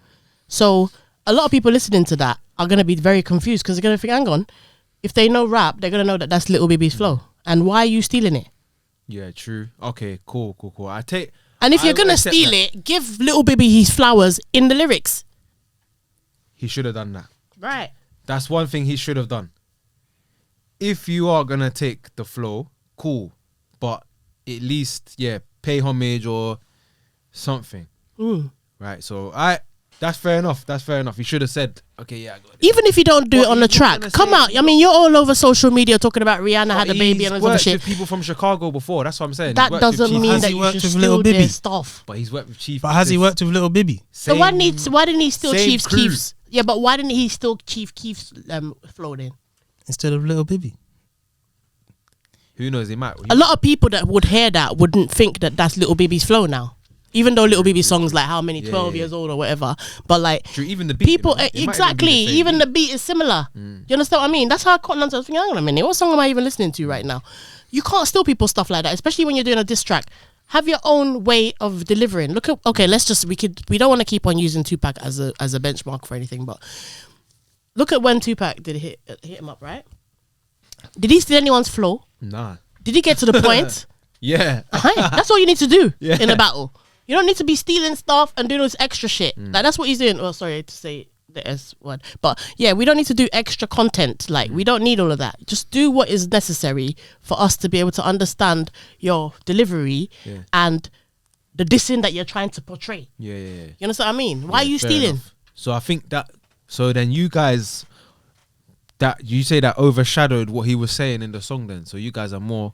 So a lot of people listening to that are going to be very confused because they're going to think, hang on, if they know rap, they're going to know that that's Little Baby's flow. And why are you stealing it? Yeah, true. Okay, cool. I take. And if you're I going to accept steal that. it, give Little Baby his flowers in the lyrics. He should have done that. Right. That's one thing he should have done. If you are gonna take the flow, cool, but at least pay homage or something. Right. So that's fair enough. He should have said, okay, yeah. I got it. Even if you don't do But it on the he's not track, gonna come say- out. I mean, you're all over social media talking about Rihanna had a baby He's and all this other worked shit. with people from Chicago before. That's what I'm saying. That He's worked with doesn't Chief mean Has that he you worked should with steal Lil their Bibby? stuff. But he's worked with Chief. But has he worked with Little Bibby? So why didn't he steal same Chief's crew. Keef's? Yeah, but why didn't he steal Chief Keef's flow then? Instead of Little Bibby? Who knows? He might. A lot of people that would hear that wouldn't think that that's Little Baby's flow now. Even though Little Baby's song's like how many, 12 years old or whatever. But like, True, even the beat, people, it might even be exactly, the same even beat. the beat is similar. You understand what I mean? That's how I caught on to thinking, hang on a minute, what song am I even listening to right now? You can't steal people's stuff like that, especially when you're doing a diss track. Have your own way of delivering. Look at, okay, we don't want to keep on using Tupac as a benchmark for anything, but look at when Tupac did hit him up, right? Did he steal anyone's flow? Nah. Did he get to the point? Yeah. That's all you need to do Yeah. in a battle. You don't need to be stealing stuff and doing all this extra shit. Like that's what he's doing. Oh, sorry to say the S word, but yeah, we don't need to do extra content. Like we don't need all of that. Just do what is necessary for us to be able to understand your delivery and the dissing that you're trying to portray. Yeah. You understand what I mean? Why are you Fair stealing? enough. So I think that. So then you guys, that you say that overshadowed what he was saying in the song. Then so you guys are more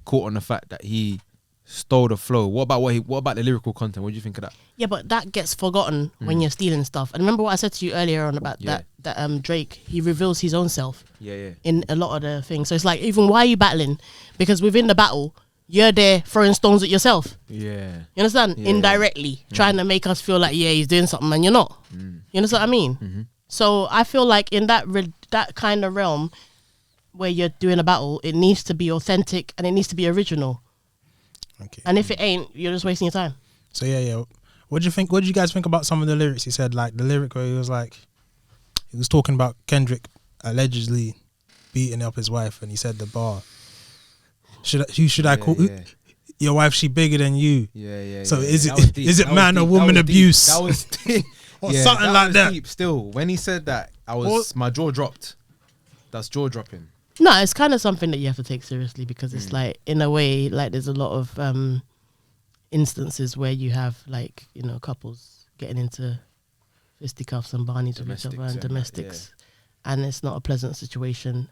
caught on the fact that he stole the flow. What about the lyrical content? What do you think of that? Yeah, but that gets forgotten when you're stealing stuff. And remember what I said to you earlier on about that Drake, he reveals his own self in a lot of the things. So it's like, even why are you battling? Because within the battle, you're there throwing stones at yourself. Yeah. You understand? Yeah. Indirectly, trying to make us feel like, yeah, he's doing something and you're not. You understand what I mean? So I feel like in that kind of realm where you're doing a battle, it needs to be authentic and it needs to be original. Okay. And if it ain't, you're just wasting your time. So yeah. What do you think? What did you guys think about some of the lyrics he said? Like the lyric where he was talking about Kendrick allegedly beating up his wife, and he said the bar. Who should I call? Yeah. Your wife, she bigger than you. Yeah. So yeah. is That was it deep. is it That was man or deep. woman That was deep. abuse? That was deep. Or something like was that. Deep. Still, when he said that, my jaw dropped. That's jaw dropping. No, it's kind of something that you have to take seriously because it's like, in a way, like there's a lot of instances where you have like, you know, couples getting into fisticuffs and barneys with each other and domestics, and it's not a pleasant situation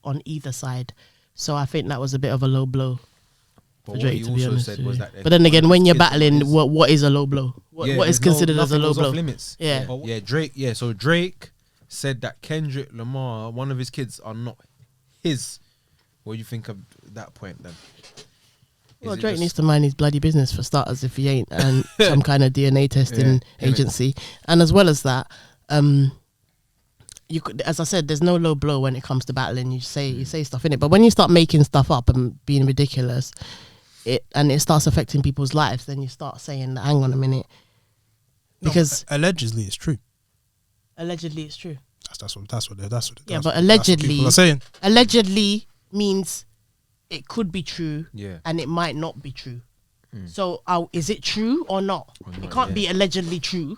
on either side. So I think that was a bit of a low blow But for what Drake, he to be also honest. said with was you. that But then again, when you're kids battling, is- what is a low blow? What is there's considered as a nothing low was off blow? limits. Yeah. Drake. Yeah, so Drake said that Kendrick Lamar, one of his kids, are not his. What do you think of that point then? Well, Drake needs to mind his bloody business for starters if he ain't, and some kind of DNA testing agency. And as well as that, you could, as I said, there's no low blow when it comes to battling. You say stuff in it, but when you start making stuff up and being ridiculous, it starts affecting people's lives, then you start saying, "Hang on a minute," because allegedly it's true. allegedly it's true. That's what Yeah, that's but what allegedly, people are saying. allegedly means it could be true, Yeah. and it might not be true. So, is it true or not? It can't be allegedly true.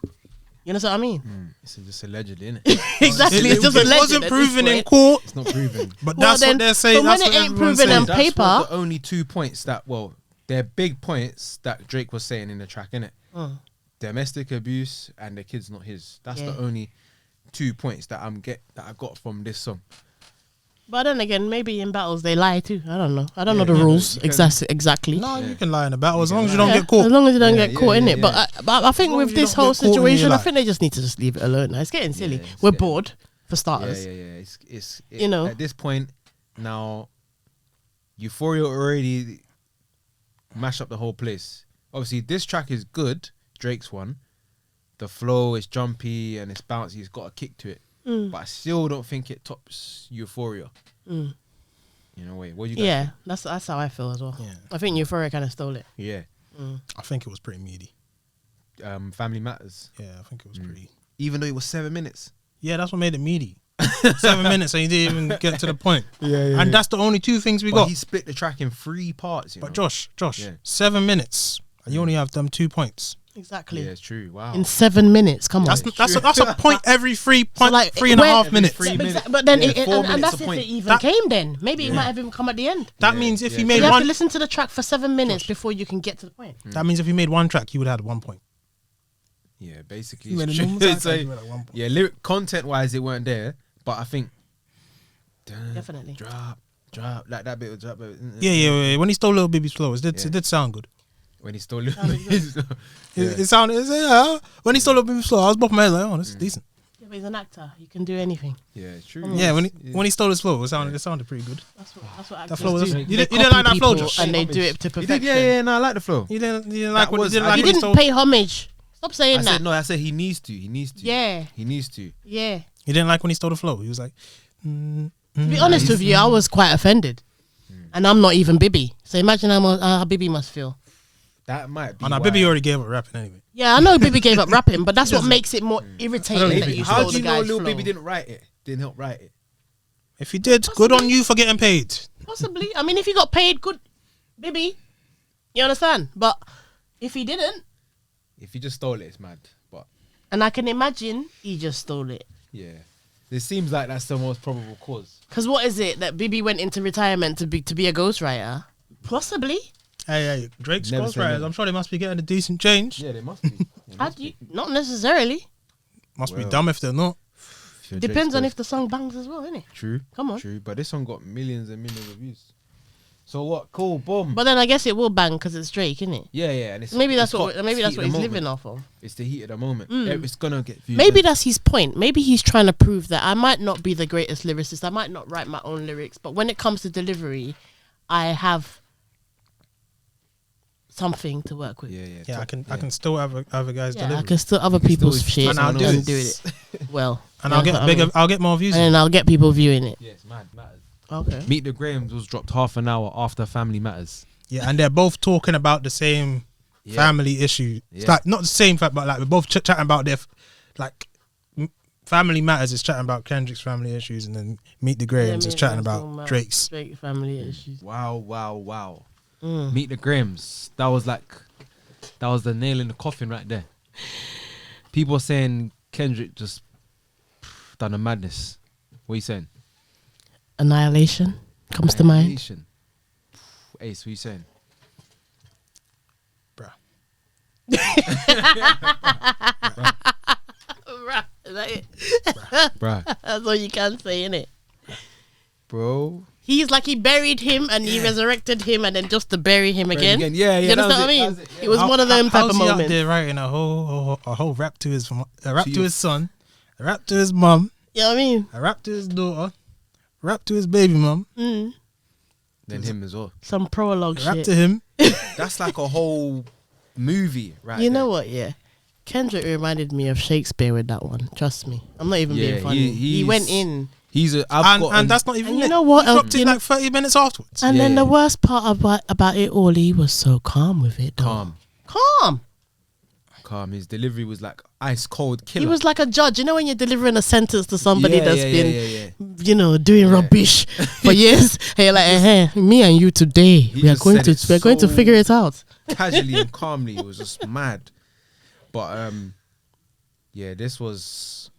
You know what I mean? It's just allegedly, innit? Exactly. It's just it alleged wasn't at this proven in point. court, It's not proven. but Well, that's then, what they're saying. so when That's it what ain't everyone's proven saying. on That's paper- what the only 2 points that, they're big points that Drake was saying in the track, innit? Domestic abuse and the kid's not his. That's Yeah. the only 2 points that I got from this song. But then again, maybe in battles they lie too. I don't know. I don't know Yeah, the you rules can- exactly. No, Yeah. you can lie in a battle as You long can as you lie. don't Yeah, get caught. as long as you don't Yeah, get yeah, caught in yeah, it. yeah. But I think long with as you this don't whole get caught when you situation, I lie. think they just need to just leave it alone. Now. It's getting silly. Yeah, it's We're getting- bored for starters. Yeah. It's You know. at this point now, Euphoria already mashed up the whole place. Obviously, this track is good. Drake's one. The flow is jumpy and it's bouncy. It's got a kick to it. But I still don't think it tops Euphoria. In a way. What do you guys Yeah, think? that's how I feel as well. Yeah. I think Euphoria kind of stole it. Yeah. I think it was pretty meaty. Family Matters. Yeah, I think it was pretty. Even though it was 7 minutes. Yeah, that's what made it meaty. 7 minutes and you didn't even get to the point. Yeah. And that's the only 2 things we But got. he split the track in 3 parts. But Josh, Yeah. 7 minutes and you only have them 2 points. Exactly. Yeah, it's true. Wow. In 7 minutes, come on. That's a point every 3 So, like, 3.5 when- minutes. 3 minutes. But then, Yeah, 4 and minutes that's a if point. it even That- came then. Maybe it might have even come at the end. That means if yeah. you You made have one, to listen to the track for 7 minutes before you can get to the point. that means if you made one track, you would have had 1 point. Yeah, basically. You It's made a true. normal track, So, you would have 1 point. yeah, lyric content wise, it weren't there, but I think Definitely. drop like that bit of drop. Yeah. When he stole Lil Baby's flow, it did sound good. When he stole it. It sounded, when he stole Lil Baby's flow, I was bopping my head like, oh, this is decent. Yeah, but he's an actor. You can do anything. Yeah, it's true. Yeah, when he stole his flow, it sounded pretty good. That's what That actors flow was, do. you They didn't like that copy flow, people Josh? and they do it to He perfection. did, yeah, no, I like the flow. You didn't That like what was- you didn't I like You when he didn't stole. pay homage. Stop saying I that. said no. I said he needs to. He needs to. Yeah, He needs to. yeah. You didn't like when he stole the flow. He was like, To be honest with you, I was quite offended. And I'm not even Bibi. So imagine how Bibi must feel. That might be. oh, no, why. Baby already gave up rapping anyway. Yeah, I know Bibi gave up rapping, but that's what makes it more irritating that Maybe. you How stole do the you know guy's Lil flow. Baby didn't write it? Didn't help write it? If you did, good on you for getting paid. Possibly. I mean, if he got paid, good, baby. You understand? But if he didn't, If you just stole it, it's mad. But and I can imagine he just stole it. yeah, it seems like that's the most probable cause. Because what is it that Bibi went into retirement to be a ghostwriter? Possibly. Hey, Drake's Never say ghostwriters. never. I'm sure they must be getting a decent change. Yeah, they must be. How do you? Not necessarily. Must be Well. dumb if they're not. Depends on if the song bangs as well, innit? True. Come on. True. But this song got millions and millions of views. So what? Cool. Boom. But then I guess it will bang because it's Drake, innit? Yeah. And it's, Maybe that's it's what hot. maybe It's that's heat what of he's the living moment. off of. It's the heat of the moment. It's gonna get views. Maybe that's his point. Maybe he's trying to prove that I might not be the greatest lyricist. I might not write my own lyrics, but when it comes to delivery, I have something to work with. Yeah, I can still have other guys Yeah, I deliver. can steal other people's still- shit And I'll do and it. do it well. And You I'll get understand what I bigger. mean? I'll get more views. And then I'll get people viewing it. Yeah, it's mad. Matters. Okay. Meet the Grahams was dropped half an hour after Family Matters. Yeah, and they're both talking about the same Yeah. family issue. It's Yeah. like not the same fact, but like we're both chatting about their Family Matters is chatting about Kendrick's family issues, and then Meet the Grahams is chatting about Drake's. Drake family issues. Wow. Meet the Grahams. That was the nail in the coffin right there. People saying Kendrick just done a madness. What are you saying? Annihilation comes to mind. Annihilation. Ace, what are you saying? Bruh. Is that it? Bruh. That's all you can say, innit? Bro. He's like he buried him and he resurrected him and then just to bury him again. Yeah, You that understand was what I it, mean? that was it, yeah. It was one of them type How's of he out moments. there writing a whole rap to his you. his son, a rap to his mum, You know what I mean? a rap to his daughter, a rap to his baby mum, Then him as well. Some prologue a rap shit. to him. That's like a whole movie, right? You know there. what? Yeah. Kendrick reminded me of Shakespeare with that one. Trust me. I'm not even Yeah, being funny. He he's- went in. He's a. And that's not even And you it. know what? He dropped You it know- like 30 minutes afterwards. And Yeah, then yeah. the worst part about it all, he was so calm with it. Though. calm. Calm. His delivery was like ice cold killer. He was like a judge. You know when you're delivering a sentence to somebody Yeah, that's yeah, been, yeah. you know, doing rubbish for years. And you're like, me and you today, He we are just going said to it we're going to so- figure it out. casually and calmly. It was just mad. But yeah, this was,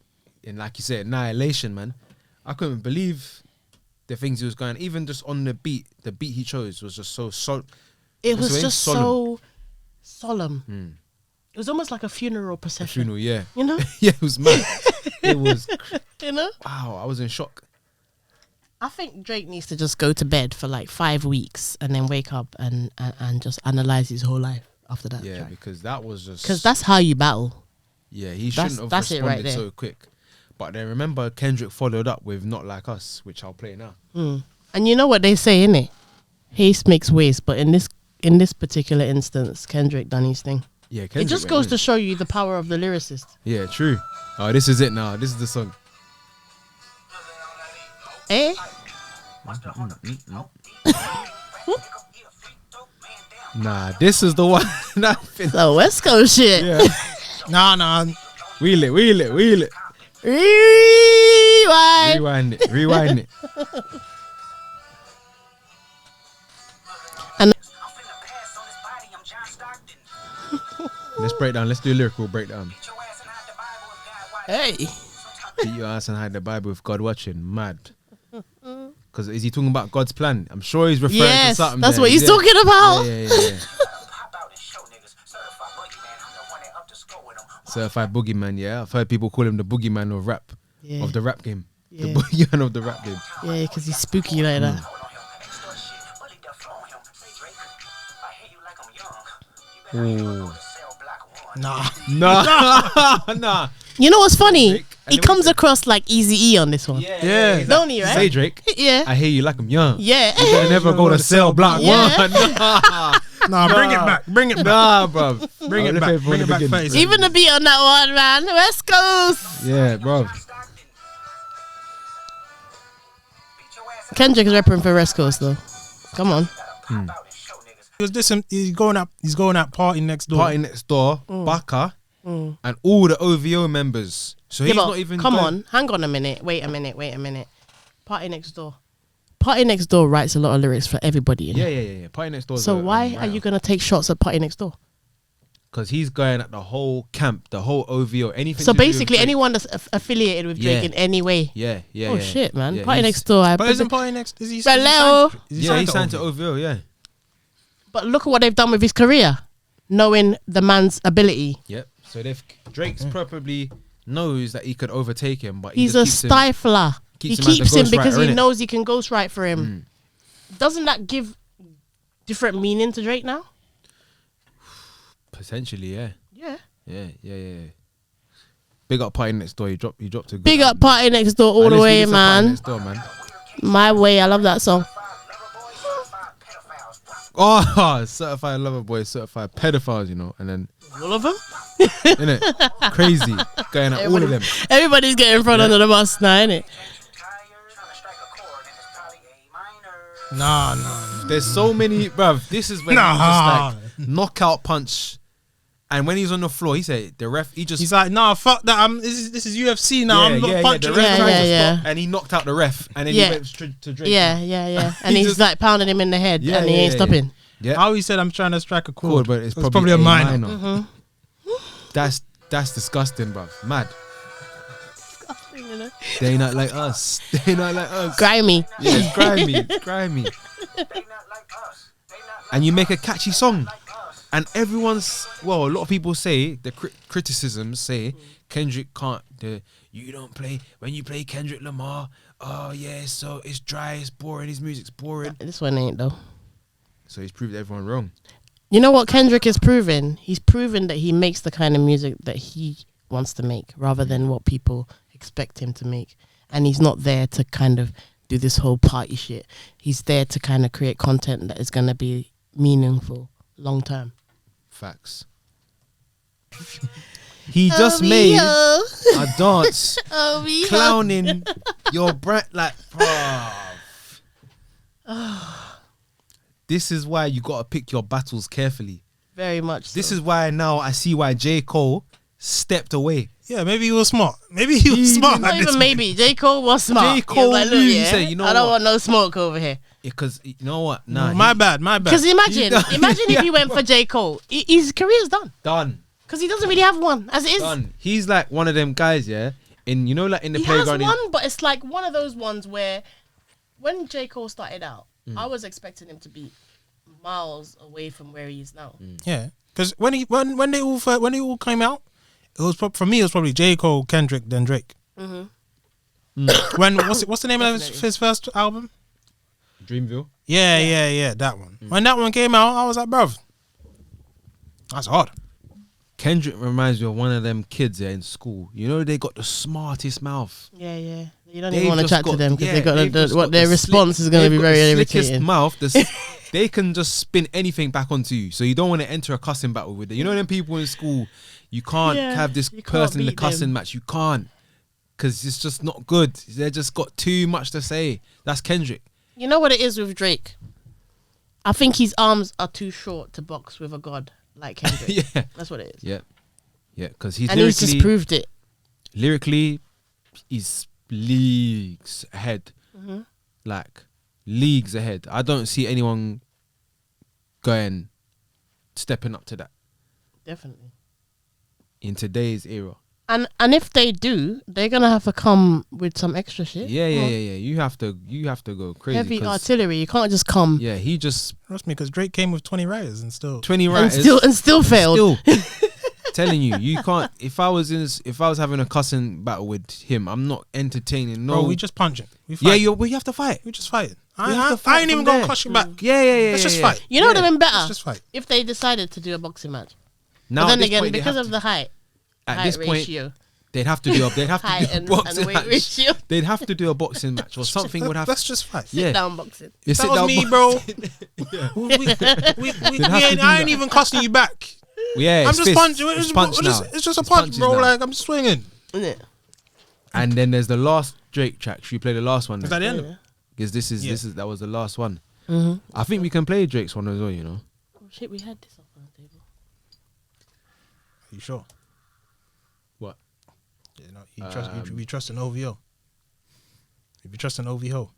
in like you said, annihilation, man. I couldn't believe the things he was going. Even just on the beat he chose was just so It was What's the just name? so solemn. It was almost like a funeral procession. funeral. Yeah, You know, yeah, it was mad. It was you know. wow. I was in shock. I think Drake needs to just go to bed for like 5 weeks and then wake up and just analyze his whole life after that. Yeah, because that was just Because that's how you battle. yeah. He shouldn't have that's it right responded there. so quick. But then remember, Kendrick followed up with "Not Like Us," which I'll play now. And you know what they say, innit? Haste makes waste, but in this particular instance, Kendrick done his thing. Yeah, It Kendrick just went goes in. to show you the power of the lyricist. Yeah, true. Oh, this is it now. This is the song. Eh? Nah, this is the one. Nah, So West Coast shit. yeah. Nah. Wheel it. Rewind. Rewind it. And Let's break down. Let's do a lyrical breakdown. hey, Beat your ass and hide the Bible with God watching. Mad. Because is he talking about God's plan? I'm sure he's referring to yes, something. that's there. what he's Yeah. talking about. Yeah. Certified boogeyman. Yeah, I've heard people call him the boogeyman of rap, Yeah. of the rap game. Yeah. The boogeyman of the rap game. Yeah, because he's spooky like that. Ooh. Nah. Nah. You know what's funny? Drake. And He then comes across like Easy E on this one. Yeah. Don't he, right? Say Drake. Yeah. I hear you like I'm young. Yeah. You better never go to cell block Yeah. one. Nah. Nah, bring it back. Bring it back. Nah, bro. Bring it back. Bring it back. 30 Even the beat on that one, man. West Coast. Yeah, bro. Kendrick is repping for West Coast though. Come on. He's going out party next door. Party next door, Baka, and all the OVO members. So Yeah, he's but not even. come going- on. Hang on a minute. Wait a minute. Party Next Door. Party Next Door writes a lot of lyrics for everybody. Yeah. Party Next Door. So why are you gonna take shots at Party Next Door? Because he's going at the whole camp, the whole OVO, anything. So to do with basically, Drake. anyone that's affiliated with Drake Yeah. in any way. Yeah. Oh shit, man! Yeah, Party he's- Next Door. But isn't Party Next? Is he? Hello. Yeah, he signed to OVO. Yeah. But look at what they've done with his career, knowing the man's ability. Yep. So Drake's probably knows that he could overtake him, but He's he a just stifler. keeps He him as the keeps him ghostwriter, because he innit? knows he can ghostwrite for him. Doesn't that give different meaning to Drake now? Potentially, yeah. Yeah. Big up Party Next Door. He dropped a good Big up album. Party Next Door all And the let's way, release a Party man. Next Door, man. My way. I love that song. Oh, certified lover boys, certified pedophiles, you know, and then All of them. innit, crazy going at all of them. Everybody's getting thrown under the bus now, innit? Nah. There's so many, bruv. This is when Nah. he just like knockout punch, and when he's on the floor, he said the ref. He just He's like, nah, fuck that. This is UFC now. I'm not punching. The ref Yeah, tried to yeah. stop, and he knocked out the ref, and then Yeah. he went straight to Drake. Yeah. And He he's just- like pounding him in the head, Yeah, and he yeah, ain't yeah, stopping. Yeah. How he said I'm trying to strike a Cool, chord, but it's That's probably a a minor. minor. That's disgusting, bruv. Mad. They not like us. They not like us. Grimy. Yeah, it's grimy. It's grimy. And you make a catchy song, and everyone's a lot of people say the criticisms say Kendrick can't. You don't play when you play Kendrick Lamar. Oh yeah, so it's dry, it's boring. His music's boring. This one ain't though. So he's proved everyone wrong. You know what Kendrick is proving? He's proven that he makes the kind of music that he wants to make rather than what people expect him to make. And he's not there to kind of do this whole party shit. He's there to kind of create content that is going to be meaningful long term. Facts. He just made a dance clowning your brand like, bruv. This is why you gotta pick your battles carefully. Very much. This so. is why now I see why J. Cole stepped away. Yeah, maybe he was smart. Maybe he was smart. Not at this even maybe. J. Cole was smart. J. He Cole was like, knew, look, he yeah, said, you know I don't what? want no smoke over here. Because you know what? point. Nah, My bad. Because imagine if he went for J. Cole. His career's done. done. Because he doesn't really have one as it is. Done. He's like one of them guys, yeah. In like in the He has playground. one, but it's like one of those ones where when J. Cole started out, I was expecting him to be miles away from where he is now. Yeah, because when they all came out, it was for me. It was probably J. Cole, Kendrick, then Drake. When what's the name of his first album? Dreamville. Yeah, that one. When that one came out, I was like, bruv, that's hard. Kendrick reminds me of one of them kids there in school. You know they got the smartest mouth. Yeah. You don't They've even want to just chat to them because yeah, they got they've just got their the response slick- is going to they've be got very the slickest irritating. mouth. They can just spin anything back onto you. So you don't want to enter a cussing battle with it. You know them people in school. You can't Yeah, have this you can't person in the beat cussing them. match. You can't, because it's just not good. They just got too much to say. That's Kendrick. You know what it is with Drake? I think his arms are too short to box with a god like Kendrick. Yeah, That's what it is. yeah, because he's And he's just lyrically, proved it. lyrically, he's leagues ahead. Like leagues ahead. I don't see anyone stepping up to that Definitely. in today's era. And if they do, they're gonna have to come with some extra shit. Yeah. You have to go crazy. Heavy 'cause- artillery. You can't just come Yeah, he just Trust me, because Drake came with 20 writers and still. 20 and writers. still failed. Still telling you can't. If I was having a cussing battle with him, I'm not entertaining. No, Bro, we just punching. We yeah, fight. we have to fight. We just fighting. We have I to fight ain't even from gonna there. cuss you back. Yeah. Let's just fight. You know what would have been better Let's just fight. if they decided to do a boxing match. Now, But then at this again, point, they because have of the height at this point, ratio, they'd have to do height a and boxing weight match. ratio, They'd have to do a boxing match or something would have. Let's just fight. Yeah. sit down boxing. You If sit that was down me, bo- bro. have to I do ain't that. even cussing you back. Yeah, I'm it's just fist. punching. It's punch now. It's just a It's punch, punches bro. now. Like I'm swinging. Isn't it? And then there's the last Drake track. Should we play the last one? Is that the end of it? Because this Yeah. is that was the last one. I think we can play Drake's one as well. You know. Oh shit, we had this up on the table. Are you sure? What? You know, you trust an OVO. You be trusting OV Ho.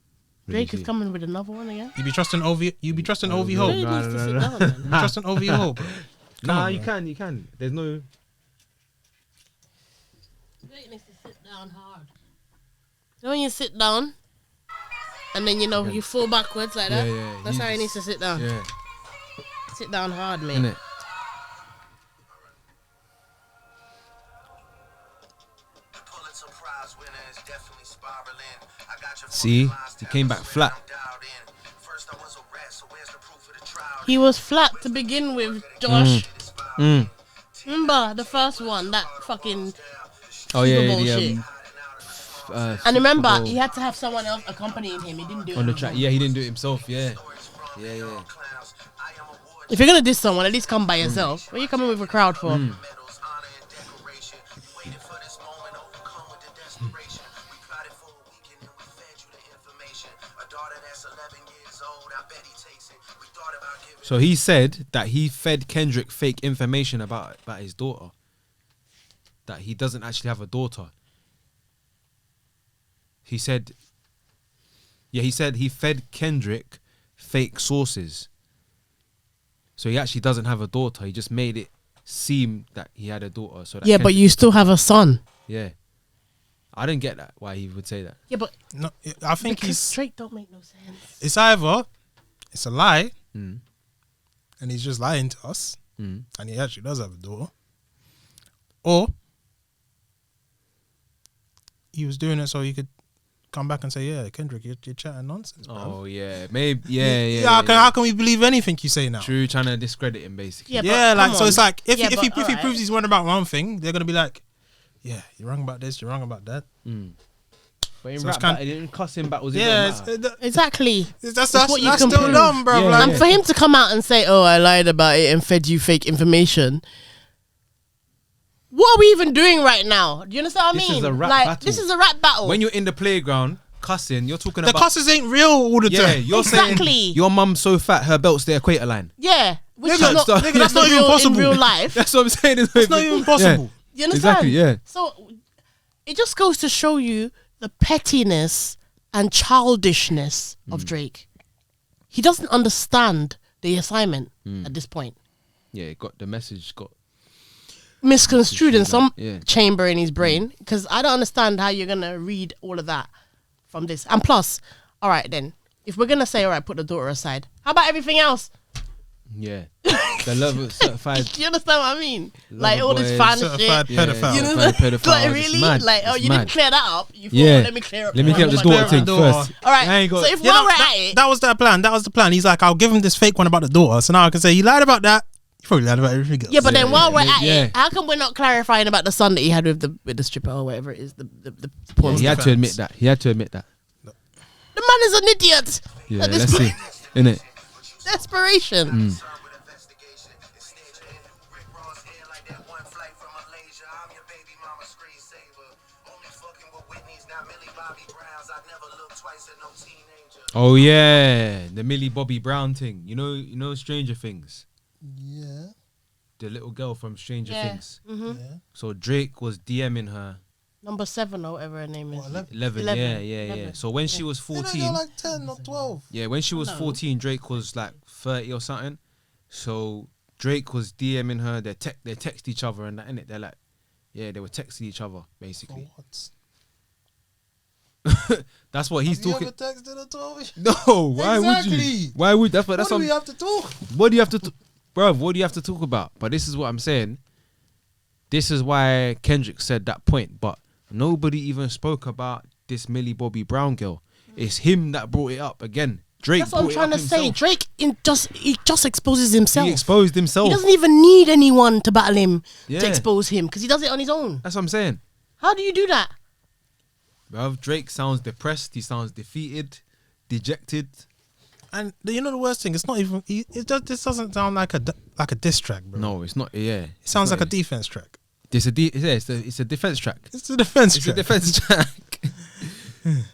Drake is coming with another one again. You be trusting OV. You be trusting OV Ho. Drake You needs to sit down, man. be trusting OV Ho, bro. Nah, on, you bro. can, you can. There's no. Drake needs to sit down hard. You know when you sit down, and then you fall backwards like that. Yeah. That's how he needs to sit down. Yeah. Sit down hard, mate. Innit? See, he came back flat. He was flat to begin with, Josh. Remember the first one, that fucking Oh yeah, Super Bowl the, shit. And remember, he had to have someone else accompanying him. He didn't do it on the himself. track. Yeah, he didn't do it himself. Yeah. If you're gonna diss someone, at least come by yourself. What are you coming with a crowd for? So he said that he fed Kendrick fake information about his daughter. That he doesn't actually have a daughter. He said he fed Kendrick fake sources. So he actually doesn't have a daughter. He just made it seem that he had a daughter. So that Yeah, but Kendrick- you still have a son. Yeah. I didn't get that, why he would say that. Yeah, but No, I think because Drake don't make no sense. it's either it's a lie, Mm. and he's just lying to us, Mm. and he actually does have a daughter, or he was doing it so he could come back and say, "Yeah, Kendrick, you're chatting nonsense, bro." Oh yeah, maybe yeah. How can we believe anything you say now? True, trying to discredit him basically. Yeah, but Yeah, like come so on. it's like if Yeah, he but alright. proves he's wrong about one thing, they're gonna be like, "Yeah, you're wrong about this, you're wrong about that." But in So rap it's kind- battle, he didn't cuss him back. Was it? Yeah, don't matter. Exactly. that's what you that's can still prove. dumb, bro. Yeah, like, And for him to come out and say, "Oh, I lied about it and fed you fake information," what are we even doing right now? Do you understand what I This mean? is a rap like, battle. this is a rap battle. When you're in the playground cussing, you're talking the about cusses ain't real all the yeah. time. You're Exactly. saying your mum's so fat her belt's the equator line. yeah, which Nigga, is not, nigga, that's not even real possible. in real life. That's what I'm saying. It's not even possible. You understand? Exactly, yeah. So it just goes to show you the pettiness and childishness of Drake. He doesn't understand the assignment at this point. Yeah, it got the message. Got Misconstrued in some Yeah. chamber in his brain, because I don't understand how you're gonna read all of that from this. And plus, all right then, if we're gonna say all right, put the daughter aside, how about everything else? yeah. The level certified. Do you understand what I mean? Like all this boys, fan certified shit. pedophile. You know, certified pedophiles. like It's really, mad. like It's you mad. didn't clear that up. You thought, Yeah. let me clear up. Let me one clear up the of daughter my thing daughter. first. All right. I ain't got- So if Yeah, while no, we're at it, that was the plan. That was the plan. He's like, I'll give him this fake one about the daughter. So now I can say he lied about that. He probably lied about everything else. yeah, but then while we're at Yeah. it, how come we're not clarifying about the son that he had with the stripper or whatever it is, the porn He star? had to admit that. He had to admit that. The man is an idiot. Yeah, At this let's see. point, Innit? desperation. Oh yeah, the Millie Bobby Brown thing. You know Stranger Things. Yeah. The little girl from Stranger Yeah. Things. Yeah. So Drake was DMing her. Number 7 or whatever her name is. What, 11? 11, 11, yeah. 11. So when she was 14, like 10 or 12. yeah, when she was 14, Drake was like 30 or something. So Drake was DMing her. They text each other and that, innit? They're like, yeah, they were texting each other basically. What? That's what he's talking. texted a 12? No, why would Exactly. you? Why would that's what that's What do what, we have to talk? what do you have to bro, what do you have to talk about? But this is what I'm saying. This is why Kendrick said that point, but nobody even spoke about this Millie Bobby Brown girl. It's him that brought it up again. Drake That's what I'm brought it trying up to say. himself. Drake he just exposes himself. He exposed He himself. doesn't even need anyone to battle him Yeah. to expose him, because he does it on his own. That's what I'm saying. How do you do that? Bruv, Drake sounds depressed. He sounds defeated, dejected. And you know the worst thing? It's not even. This doesn't sound like a diss track, bro. No, it's not. Yeah, It sounds like a defense track. it's a defense track. It's a defense It's track. a defense track.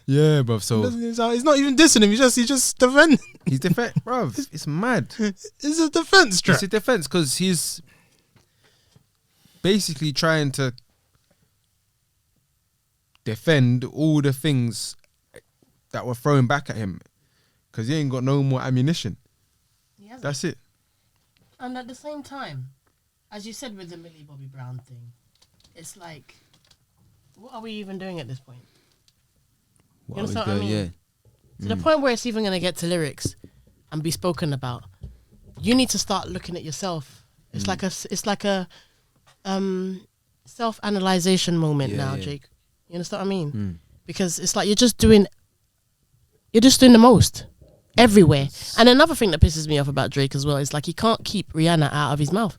Yeah, bruv. It So doesn't even sound- He's not even dissing him. He's just defending. he's defense, bruv. It's mad. It's a defense track. It's a defense because he's basically trying to defend all the things that were thrown back at him because he ain't got no more ammunition. That's it. And at the same time, as you said with the Millie Bobby Brown thing, it's like, what are we even doing at this point? What You understand what I mean? Yeah. To the point where it's even going to get to lyrics and be spoken about, you need to start looking at yourself. It's like a self-analyzation moment now, Jake. You understand what I mean? Because it's like you're just doing the most everywhere. And another thing that pisses me off about Drake as well is like he can't keep Rihanna out of his mouth.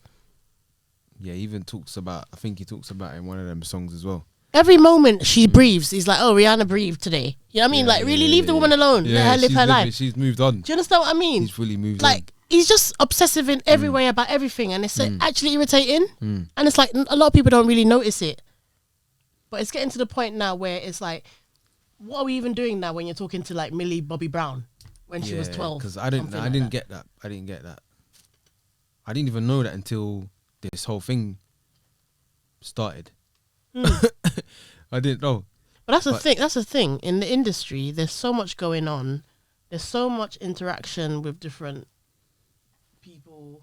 Yeah, he even talks about, I think he talks about it in one of them songs as well. Every moment she breathes, he's like, "Oh, Rihanna breathed today." You know what I mean? Like, really leave the woman alone. Let her live her life. She's moved on. Do you understand what I mean? She's fully moved on. Like, he's just obsessive in every way about everything, and it's actually irritating. And it's like a lot of people don't really notice it, but it's getting to the point now where it's like, what are we even doing now when you're talking to like Millie Bobby Brown when she was 12? Because I didn't get that. I didn't get that. I didn't even know that until this whole thing started. I didn't know. But that's the thing. That's the thing. In the industry, there's so much going on. There's so much interaction with different people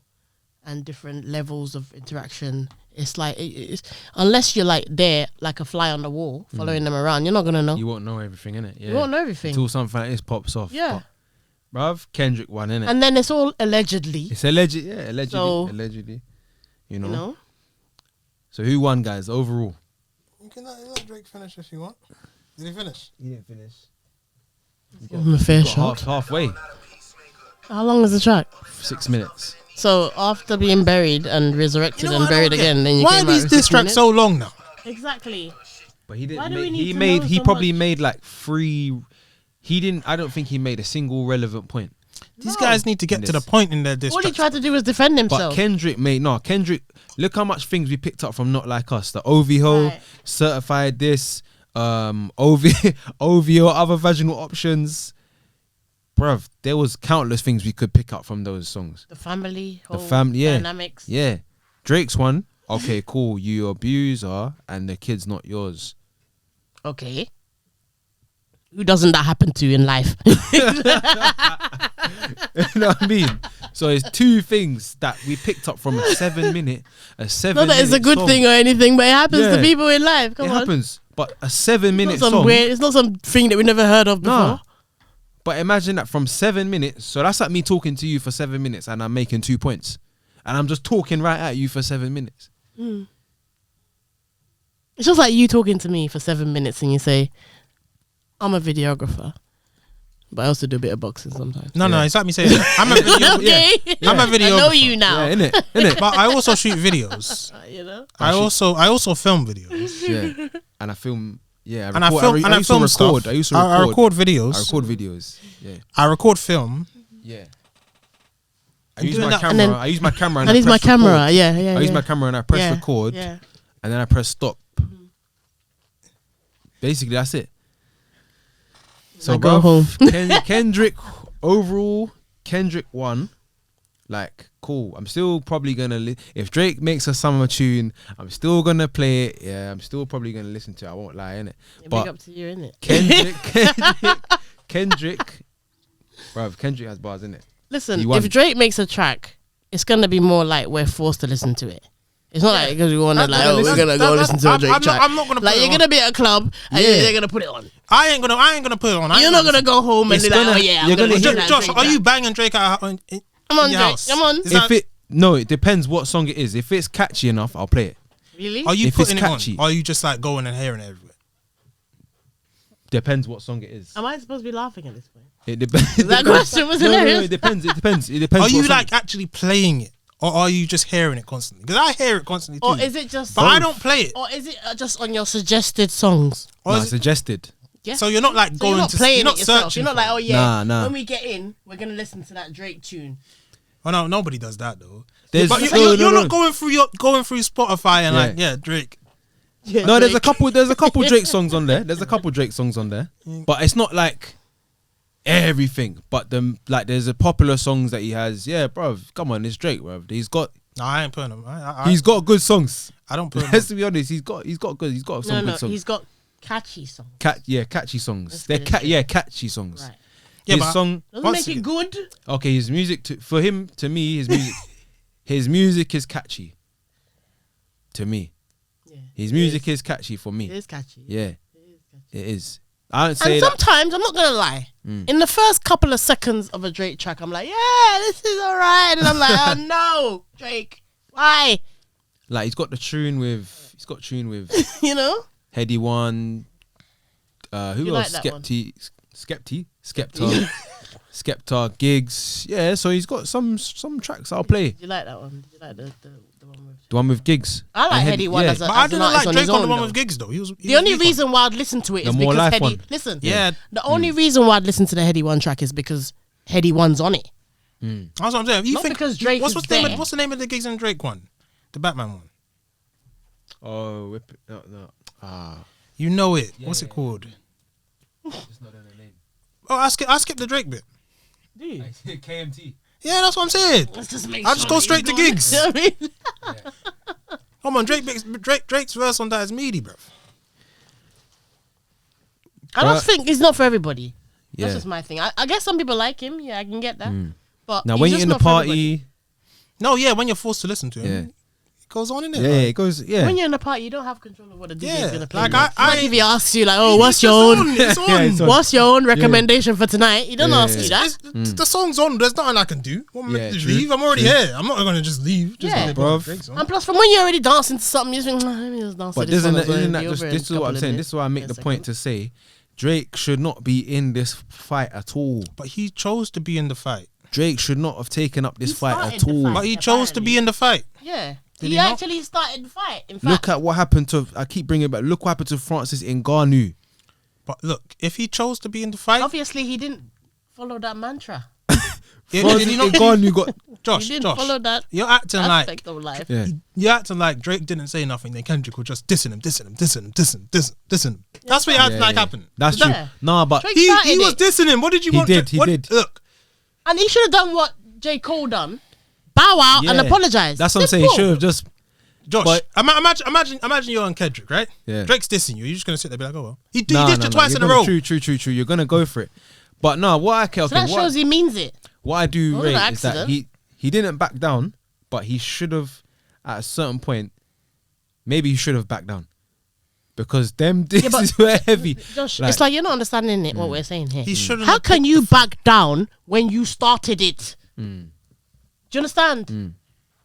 and different levels of interaction. It's like, it's, unless you're like there, like a fly on the wall, following them around, you're not gonna know. You won't know everything, innit? Yeah. You won't know everything until something like this pops off. Yeah. But, bruv, Kendrick won, innit? And then it's all allegedly. It's alleged. Yeah, allegedly. So, allegedly. You know. So who won, guys? Overall. You can let Drake finish if you want. Did he finish? He didn't finish. Give him a fair shot. Halfway. How long is the track? 6 minutes. So after being buried and resurrected and buried again, then you why came are out these with diss 6 tracks minutes? so long now? Exactly. But he didn't. Why do we need He to made. know He so probably much? made like 3. He didn't. I don't think he made a single relevant point. These guys need to get to the point in their diss All he tracks. tried to do was defend But himself. Kendrick made Kendrick. Look how much things we picked up from Not Like Us. The OVO, Right. Certified this, OVO, other vaginal options. Bruv, there was countless things we could pick up from those songs. The family, The whole family, yeah, dynamics. yeah. Drake's one. Okay, cool. You abuser, and the kid's not yours. Okay. Who doesn't that happen to in life? You know what I mean? So it's 2 things that we picked up from a 7 minute. Not that it's a good thing or anything, but it happens to people in life. Come it on. happens. But a 7 minute It's not song. it's not something that we never heard of before. Nah. But imagine that from 7 minutes. So that's like me talking to you for 7 minutes and I'm making 2 points. And I'm just talking right at you for 7 minutes. It's just like you talking to me for 7 minutes and you say, I'm a videographer, but I also do a bit of boxing sometimes. No, it's like me saying, I'm a video. Okay. I'm a videographer. I know you now. Yeah, innit? But I also shoot videos. You know? I also film videos. Yeah. And I film. Yeah. And I film stuff. I used to record. I record videos. I record videos. Yeah. I record film. Yeah. I I'm use doing my that- camera. and then- I use my camera. And he's my press camera. record. Yeah. I use my camera and I press Yeah, record. Yeah. And then I press stop. Basically, that's it. So I go home. Kendrick overall, Kendrick won. Like, cool. I'm still probably gonna if Drake makes a summer tune, I'm still gonna play it. Yeah, I'm still probably gonna listen to it. I won't lie, innit? Big But up to you, innit? Kendrick, bruv, Kendrick has bars, innit? Listen, He won. if Drake makes a track, it's gonna be more like we're forced to listen to it. It's not like because we want to we're gonna go listen to a Drake track. I'm not gonna. Like put it you're on. gonna be at a club and they're gonna put it on. I ain't gonna put it on. You're not gonna go home and It's be like, gonna- oh yeah, I'm you're gonna gonna listen hear- to that Josh, Drake are track. you banging Drake out in Come on, your Drake. house? Come on. Is If that- it no, it depends what song it is. If it's catchy enough, I'll play it. Really? Are you if it's putting it on? catchy. Or are you just like going and hearing it everywhere? Depends what song it is. Am I supposed to be laughing at this point? It depends. That question was No, hilarious. it depends. It depends. It depends. Are what you song- like actually playing it, or are you just hearing it constantly? Because I hear it constantly too. Or is it just? But I don't play it. Or is it just on your suggested songs? Or No, is it- suggested. Yeah. so you're not like So going you're not to. playing You're not it yourself. searching. You're not for like, it. oh yeah, Nah. when we get in, we're gonna listen to that Drake tune. Oh no, nobody does that though. There's- But No, you're no. not going through Spotify and like Drake. Yeah, No, there's a Drake. couple Drake songs on there. There's a couple Drake songs on there, but it's not like everything. But there's a popular songs that he has. Yeah, bro, come on, it's Drake, bro. He's got No, I ain't putting them. he's got good songs. I don't put them. Let's be honest, he's got some No, good songs. he's got Catchy song. Catchy songs. Let's They're get it catchy songs. Right. Yeah, His but- song. Doesn't Once make it again- good. Okay, his music for him, to me, his music is catchy. To me, Yeah. his music is catchy for It me. is catchy. Yeah, It is catchy. it is. I don't say And that. sometimes, I'm not going to lie, in the first couple of seconds of a Drake track, I'm like, yeah, this is all right. And I'm like, oh no, Drake, why? Like he's got tune with You know? Heady One. Who You else? like that one? Skepta, Gigs. Yeah, so he's got some tracks I'll play. Did you like that one? Did you like the one with... The one with Gigs. I like And Heady One yeah. as a But I as an didn't artist like on Drake his on the own, one though. with Gigs though. He was The only weak on- reason why I'd listen to it The is More because Life Heady... one. Listen, Yeah, the only reason why I'd listen to the Heady One track is because Heady One's on it. that's what I'm saying. You Not think because Drake what's is the name? there. What's the name of the Gigs and Drake one? The Batman one. Oh, whip it. No. You know it. Yeah, What's yeah, it called? It's not in the name. Oh, I skip the Drake bit. Do you? KMT. Yeah, that's what I'm saying. Let's just make I'll just sure go that straight you to got it. Gigs. You know what I mean? Come on, Drake's verse on that is meaty, bro. I just think it's not for everybody. Yeah. That's just my thing. I guess some people like him. Yeah, I can get that. But Now he's when you're just in the not for everybody. party, No, yeah, when you're forced to listen to him, Yeah. it goes on in yeah, it. it goes. Yeah. When you're in the party, you don't have control of what the DJ Yeah, is gonna play. like Like I- if he asks you, like, "Oh, what's It's your just own? on, it's on. Yeah, it's on. What's your own recommendation for tonight?" He don't Yeah, ask yeah, you yeah. that. The song's on. There's nothing I can do. What am I Yeah, to just true, leave? I'm already true. here. I'm not gonna just leave. Just Yeah. to Bruv. Drake's song. And plus, from when you're already dancing to something, you just think, "Let me just dance But to this isn't one that, as well isn't and that be just over this in is a what I'm couple of saying? minutes." This is why I make In a the point second. to say Drake should not be in this fight at all. But he chose to be in the fight. Drake should not have taken up this He fight started at the all. fight. But he chose to be in the fight. Yeah, Did he he not? actually started the fight. In fact, Look at what happened to. I keep bringing it back. Look what happened to Francis Ngannou. But look, if he chose to be in the fight, obviously he didn't follow that mantra. did Francis he not? Ngannou got. Josh, He didn't follow that you're acting like aspect of life. Yeah. you're acting like Drake didn't say nothing. Then Kendrick was just dissing him. That's what you're acting like happened. That's Is true. that- Nah, but Drake He started was it. dissing him. What did you He want? did, he what, did. Look, And he should have done what J. Cole done. Bow out and Yeah. apologize. That's what I'm saying. He should have just. Josh, But- imagine you're on Kendrick, right? Yeah. Drake's dissing you. You're just gonna sit there and be like, oh well. He Nah, dissed you twice in a row. True. You're gonna go for it. But no, what I care. So that shows he means it. What I do Wasn't rate an is that accident. he didn't back down, but he should have at a certain point. Maybe he should have backed down because them disses were heavy. Josh, it's like you're not understanding it. What we're saying here. He shouldn't. How have can picked you the fight. back down when you started it? Do you understand?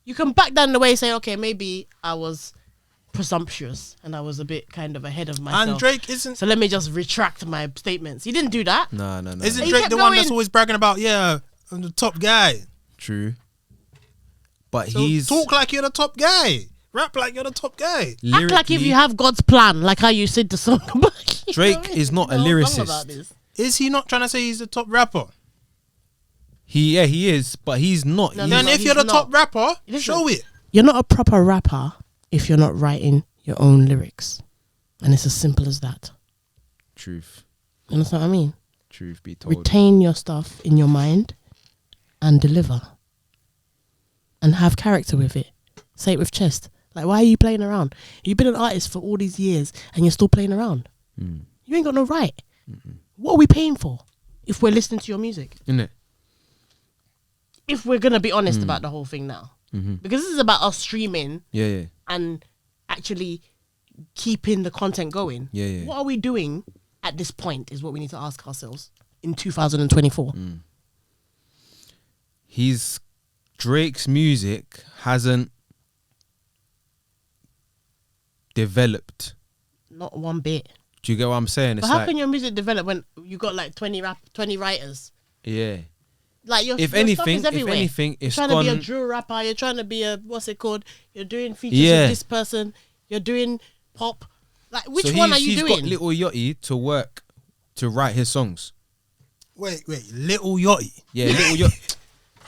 You can back down the way, say, okay, maybe I was presumptuous and I was a bit kind of ahead of myself. And Drake isn't. So let me just retract my statements. He didn't do that. No. Isn't He Drake kept the one going. that's always bragging about? Yeah, I'm the top guy. True. But So he's talk like you're the top guy. Rap like you're the top guy. Act like if lyrically- you have God's plan, like how you said the song. Drake is not a lyricist. Is he not trying to say he's the top rapper? He is, but he's not. No, He's- no, Then no, if he's you're the not. top rapper, Listen. show it. You're not a proper rapper if you're not writing your own lyrics. And it's as simple as that. Truth. You understand what I mean? Truth be told. Retain your stuff in your mind and deliver. And have character with it. Say it with chest. Like, why are you playing around? You've been an artist for all these years and you're still playing around. You ain't got no right. What are we paying for if we're listening to your music? Isn't it? If we're going to be honest about the whole thing now. Because this is about us streaming Yeah. and actually keeping the content going. Yeah. What are we doing at this point is what we need to ask ourselves in 2024. Drake's music hasn't developed. Not one bit. Do you get what I'm saying? But It's how like, can your music develop when you got like 20 writers? yeah. Like your If stuff anything, is everywhere. it's you're trying to be a gone. drill rapper. You're trying to be a what's it called? You're doing features Yeah. with this person. You're doing pop. Like which So one are you he's doing? got Little Yachty to work to write his songs. Wait, Little Yachty. Yeah, Little Yachty.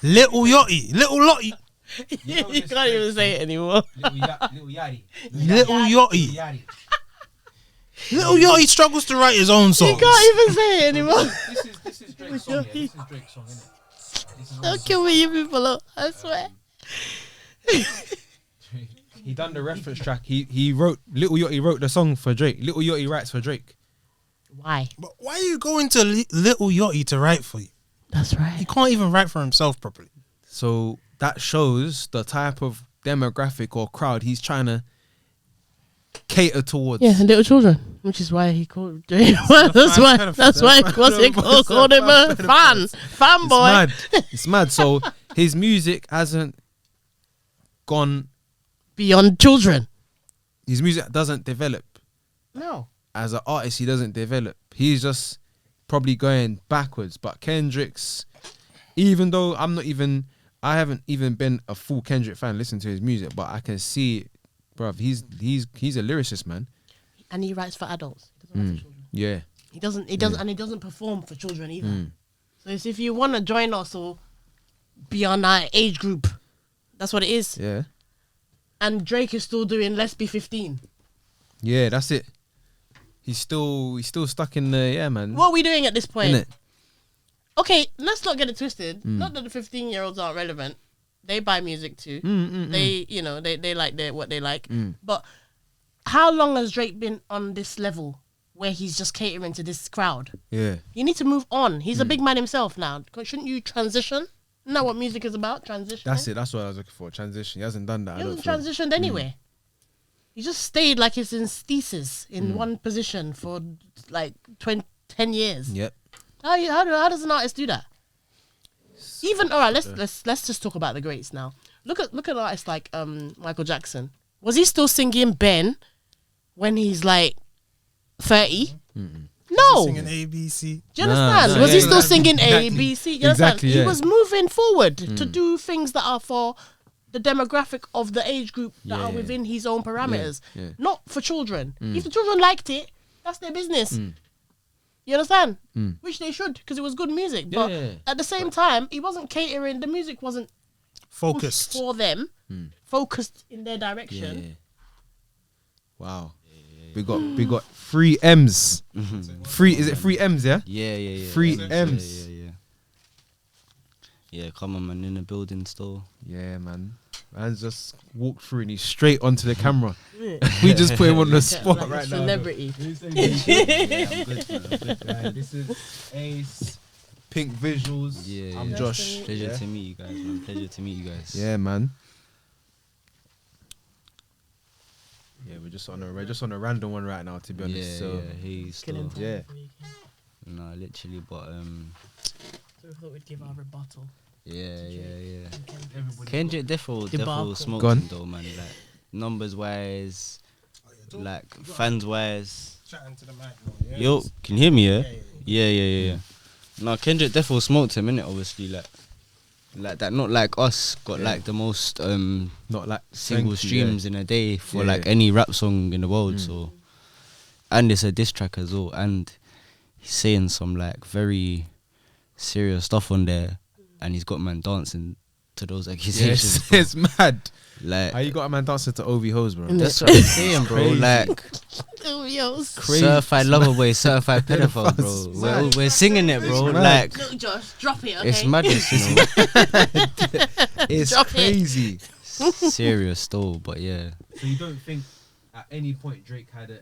Little Yachty. Little Lottie. you can't even say it anymore. Little Yachty. Little Yachty. Little Yachty struggles to write his own You songs. can't even say it anymore. This is Drake's song. Yeah. This is Drake's song, isn't it? Don't kill me, you people. I swear. He done the reference track. He wrote Little Yachty wrote the song for Drake. Little Yachty writes for Drake. Why? But why are you going to Little Yachty to write for you? That's He right. can't even write for himself properly. So that shows the type of demographic or crowd he's trying to cater towards. Yeah, little children, which is why he called Drake. That's why. That's why. What's it called? Called him a fanboy. It's mad. It's mad. So his music hasn't gone. Beyond children. His music doesn't develop. No. As an artist, he doesn't develop. He's just probably going backwards. But Kendrick's, even though I haven't even been a full Kendrick fan, listen to his music, but I can see, bruv, he's a lyricist, man. And he writes for adults. He doesn't write for children. Yeah. He doesn't, and he doesn't perform for children either. So it's if you want to join us or be on our age group, that's what it is. Yeah. And Drake is still doing Let's Be 15. Yeah, that's it. He's still stuck in the man. What are we doing at this point? Innit? Okay, let's not get it twisted. Not that the 15-year-olds aren't relevant. They buy music too. They, they like what they like. But how long has Drake been on this level where he's just catering to this crowd? Yeah. You need to move on. He's a big man himself now. Shouldn't you transition? Isn't that what music is about? Transition. That's it. That's what I was looking for. Transition. He hasn't done that. He hasn't transitioned anywhere. He just stayed like his thesis in one position for like 10 years. Yep. How does an artist do that? Even all right, let's just talk about the greats now. Look at an artist like Michael Jackson. Was he still singing Ben when he's like 30? No. Singing ABC. Do you understand? Was he still singing exactly. A, B, C? Do you understand? Exactly, He yeah. was moving forward to do things that are for the demographic of the age group that are within his own parameters, yeah. not for children. If the children liked it, that's their business. You understand? Which they should, because it was good music. But Yeah. at the same time, he wasn't catering. The music wasn't Focused. pushed for them, focused in their direction. Yeah. Wow. We got 3 M's. Is it 3 M's, yeah? Yeah. 3 M's. Yeah, come on, man, in the building still. Yeah, man. Man's just walked through and he's straight onto the camera. We just put him on the spot Like a right now. celebrity. This is Ace, Pink Visuals. Yeah, I'm yeah. Josh. Pleasure to meet you guys, man. Pleasure to meet you guys. Yeah, man. Yeah, we're just on a random one right now, to be honest. So he's Killing still. time yeah. for the weekend. No, literally, but So we thought we'd give our rebuttal. yeah. Everybody Kendrick Debacle. definitely smoked Go on. him though, man. Like numbers wise, like fans wise. Chatting to the mic. Yeah. Yo, can you hear me? Yeah. No, Kendrick definitely smoked him, innit? Obviously, like that. Not like us got like the most Not like single thank you, streams in a day for Yeah. like any rap song in the world. So, and it's a diss track as well, and he's saying some like very serious stuff on there, and he's got man dancing to those accusations. Yes, it's mad. Like How you got a man dancing to OV hoes, bro? that's what I'm saying, bro. Crazy. Like Crazy. certified lover boy, certified pedophile, bro. We're singing it, bro. mad. Like Look, Josh, drop it, okay? it's madness, you know. It's Drop it. crazy. Serious though, but yeah. So you don't think at any point Drake had an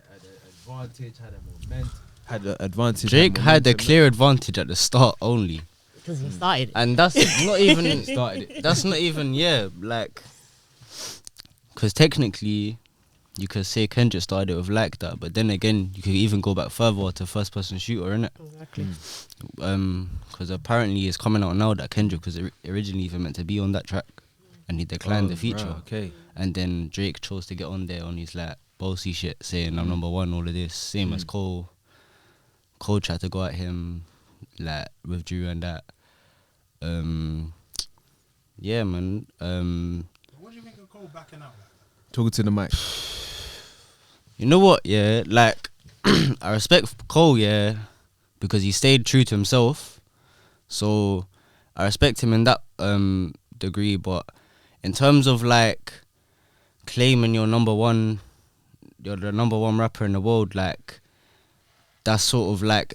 advantage? Drake had a clear advantage at the start only, Because he started it. and that's not even. started it. That's not even like, because technically, you could say Kendrick started it with like that, but then again, you could even go back further to first person shooter, innit? Exactly. Because apparently it's coming out now that Kendrick was originally even meant to be on that track, and he declined the feature. Right, okay. And then Drake chose to get on there on his like bossy shit, saying I'm number one, all of this. Same as Cole. Cole tried to go at him, like withdrew and that. Yeah, man. What do you think of Cole backing out? Talk to the mic. You know what? Yeah, like I respect Cole, yeah, because he stayed true to himself. So I respect him in that degree. But in terms of like claiming you're the number one rapper in the world, like that's sort of like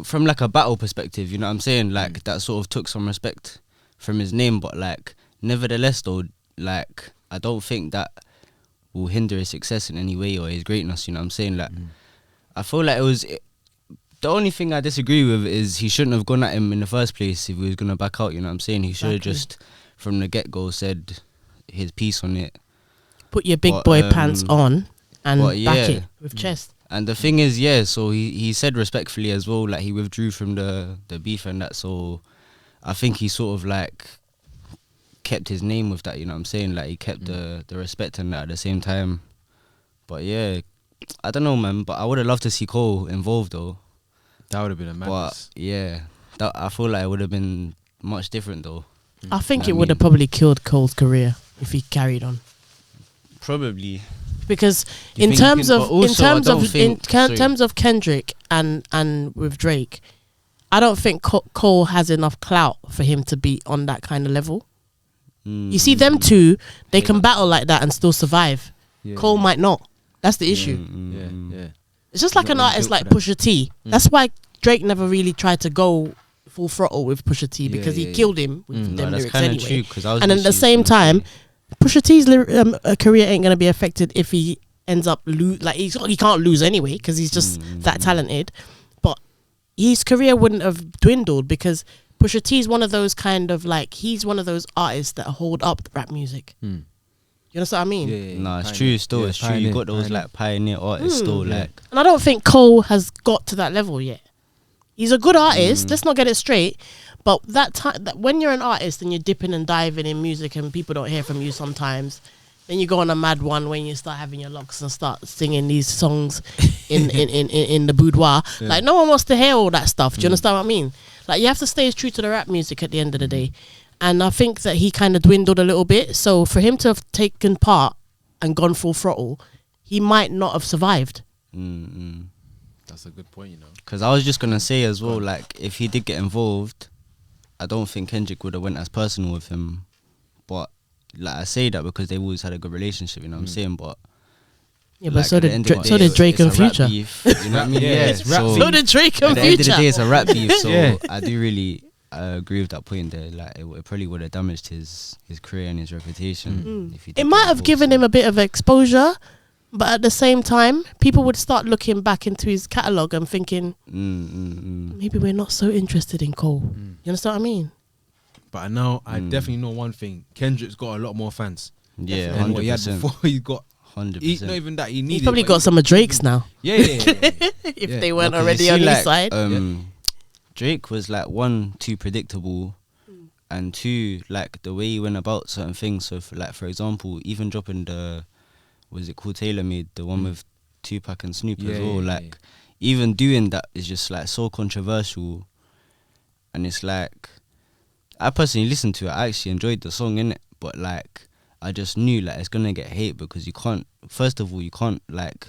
from like a battle perspective, you know what I'm saying? Like that sort of took some respect from his name, but like nevertheless though, like I don't think that will hinder his success in any way or his greatness. You know what I'm saying? Like, I feel like the only thing I disagree with is he shouldn't have gone at him in the first place if he was gonna back out. You know what I'm saying? He should have just from the get go said his piece on it. Put your big boy pants on and back it with chest. And the thing is, so he said respectfully as well, like he withdrew from the beef and that. So I think he sort of like kept his name with that. You know what I'm saying? Like he kept the respect and that at the same time. But yeah, I don't know, man. But I would have loved to see Cole involved though. That would have been a madness. But yeah, I feel like it would have been much different though. I think it would have probably killed Cole's career if he carried on. Probably. Because You in think- terms but of also I don't think- sorry. terms of Kendrick and with Drake, I don't think Cole has enough clout for him to be on that kind of level. You see, them two, they can battle like that and still survive. Yeah, Cole might not. That's the issue. Yeah. It's just like Not an really artist built like for that. Pusha T. That's why Drake never really tried to go full throttle with Pusha T because he killed him with No, them that's lyrics kind of anyway. true. Because I was And at the literally same just gonna time, say- Pusha T's career ain't gonna be affected if he ends up he can't lose anyway because he's just that talented. But his career wouldn't have dwindled because Pusha T is one of those kind of like he's one of those artists that hold up rap music. You understand what I mean? Yeah. No, it's Pioneer. true. Still, Yeah, it's true. You got those pioneer. like pioneer artists. Still, like And I don't think Cole has got to that level yet. He's a good artist. Let's not get it straight. But that when you're an artist and you're dipping and diving in music and people don't hear from you sometimes, then you go on a mad one when you start having your locks and start singing these songs in the boudoir. Like no one wants to hear all that stuff. Do you understand what I mean? Like you have to stay true to the rap music at the end of the day. And I think that he kind of dwindled a little bit. So for him to have taken part and gone full throttle, he might not have survived. That's a good point, you know. Because I was just gonna say as well, like if he did get involved, I don't think Kendrick would have went as personal with him. But like I say that because they've always had a good relationship. You know what I'm saying? But Yeah, but like, so at the did end of the so day, did Drake and it's a rap Future. beef, you know what I mean? Yeah, it's rap so So did Drake at and the end of the Future. day, it's a rap beef. So Yeah. I do really agree with that point there. Like it probably would have damaged his career and his reputation. If he did It get might have involved, given so. him a bit of exposure, but at the same time, people would start looking back into his catalogue and thinking, maybe we're not so interested in Cole. You understand what I mean? But I definitely know one thing. Kendrick's got a lot more fans Yeah, than what he had 100%. before. He's got 100%. not even that he needed. He's probably but got some of Drake's now, Yeah. if Yeah. they weren't No, 'cause already you see, on his like, side. Drake was like one, too predictable, and two, like the way he went about certain things. So for example, even dropping was it called Taylor Made, the one with Tupac and Snoop as well. Like even doing that is just like so controversial, and it's like I personally listened to it. I actually enjoyed the song in it, but like I just knew like it's gonna get hate because you can't. First of all, you can't like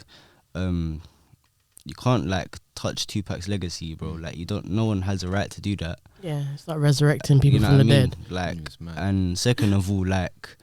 touch Tupac's legacy, bro. Like no one has a right to do that. Yeah, it's like resurrecting people You know from the what I mean? dead. Like, It's mad. and second of all, like,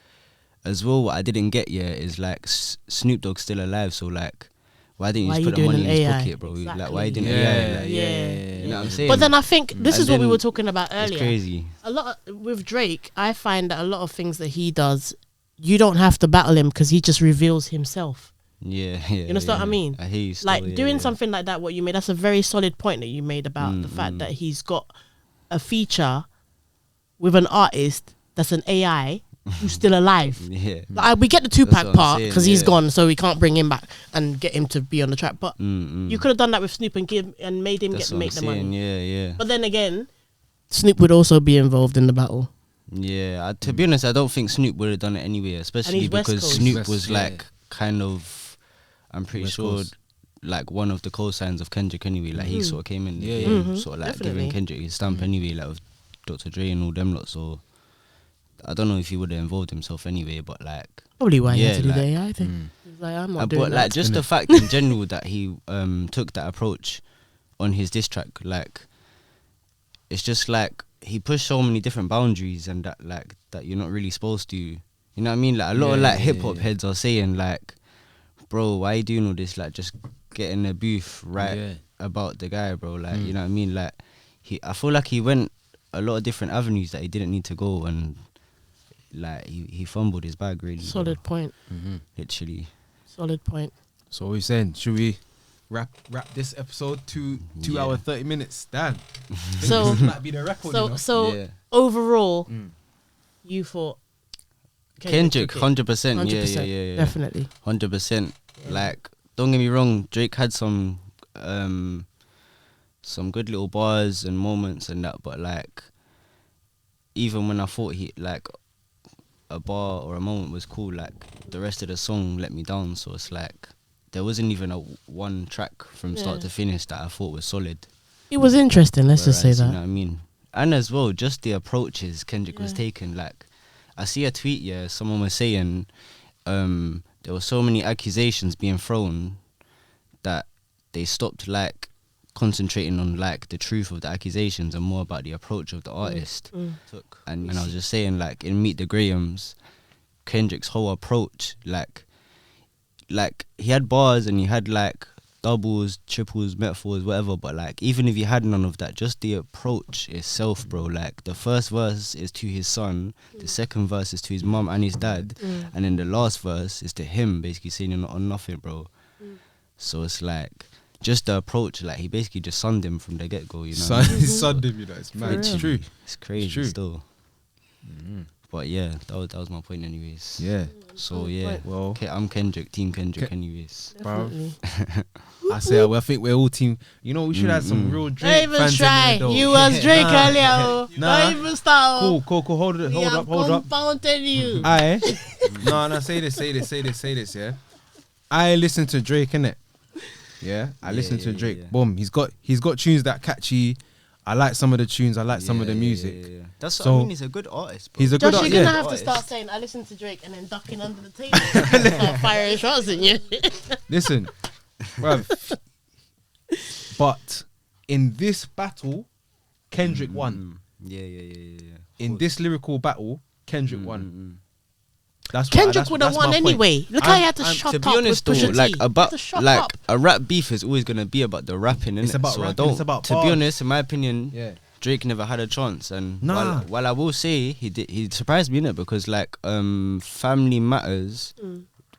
as well, what I didn't get yet is like Snoop Dogg's still alive, so like, why didn't you Why just you put the doing money in an his AI? pocket, bro? Like, why you Exactly. didn't Yeah, AI? Like, Yeah. you know what I'm saying? But then I think this And is what we then were talking about it's earlier. crazy. A lot with Drake, I find that a lot of things that he does, you don't have to battle him because he just reveals himself. Yeah. You understand what I mean? I hear you. Like still, doing yeah. something like that, what you made, that's a very solid point that you made about the fact that he's got a feature with an artist that's an AI who's still alive. Yeah. Like, we get the That's Tupac what I'm part saying, because he's yeah. gone, so we can't bring him back and get him to be on the track. But Mm-mm. you could have done that with Snoop and made him That's what make I'm the money. saying. Yeah. But then again, Snoop would also be involved in the battle. Yeah, to be honest, I don't think Snoop would have done it anyway, especially he's West because Coast. Snoop West, was yeah. like kind of, I'm pretty West sure, Coast. like one of the co-signs of Kendrick anyway. Like he sort of came in, the Yeah, game, yeah. sort of like Definitely. giving Kendrick his stamp anyway, like with Dr. Dre and all them lot. So I don't know if he would have involved himself anyway, but like, Probably why he had Yeah, to do like- the AI thing. He's like, I'm not doing but that. like just the fact in general that he took that approach on his diss track, like it's just like he pushed so many different boundaries and that you're not really supposed to. You know what I mean? Like a lot of Yeah, like yeah, hip hop yeah. heads are saying like, bro, why you doing all this? Like just get in the booth, right? Yeah. About the guy, bro. Like you know what I mean? Like I feel like he went a lot of different avenues that he didn't need to go, and like he fumbled his bag really. Solid point. Literally. Solid point. So what are you saying? Should we wrap this episode to 2 Yeah. hour 30 minutes? Dan. So- this might be the record. you know? So Yeah. overall, you thought Kendrick, took it. 100%. Yeah. Definitely. 100%. Like, don't get me wrong, Drake had some good little bars and moments and that, but like, even when I thought he like a bar or a moment was cool, like the rest of the song let me down. So it's like there wasn't even a one track from start Yeah. to finish that I thought was solid. It was interesting. Let's just say Whereas, that. you know what I mean? And as well, just the approaches Kendrick was taking. Like, I see a tweet, someone was saying there were so many accusations being thrown that they stopped like concentrating on like the truth of the accusations and more about the approach of the artist took. And I was just saying, like, in Meet the Grahams, Kendrick's whole approach, like he had bars and he had like doubles, triples, metaphors, whatever, but like even if he had none of that, just the approach itself, bro, like the first verse is to his son, the second verse is to his mum and his dad, and then the last verse is to him, basically saying you're not on nothing, bro. So it's like just the approach, like he basically just sunned him from the get-go, you know. He sunned him, you know. It's mad. It's true. It's crazy. It's true. Still. But yeah, that was my point anyways. Yeah. So yeah, Well, I'm Kendrick, team Kendrick anyways. Definitely. I say, I think we're all team. You know, we should have some real Drake Don't even fans try. in there, though. You was Drake Nah. earlier. Oh. Nah. Don't even start. Oh. Cool. Hold up. Compounded you. I no, say this, yeah. I listen to Drake, innit? Yeah, I listen to Drake. yeah. Boom. He's got tunes that catchy. I like some of the tunes. I like some of the music. Yeah. That's what So- I mean. He's a good artist, bro. He's a good Josh, artist. you're Yeah. gonna have to start saying, "I listen to Drake," and then ducking under the table, start firing shots in you. Listen, bruv. But in this battle, Kendrick won. Yeah. In this lyrical battle, Kendrick won. That's what- Kendrick that's- would have that's won my point. anyway. Look how he had to shut To up be honest, though, with Pusha T. like He had about to shut like up. a rap beef is always gonna be about the rapping, innit? It's about so rapping, I don't. it's about to bars. be honest, in my opinion, Yeah. Drake never had a chance, and Nah. while I will say he surprised me in it because like Family Matters,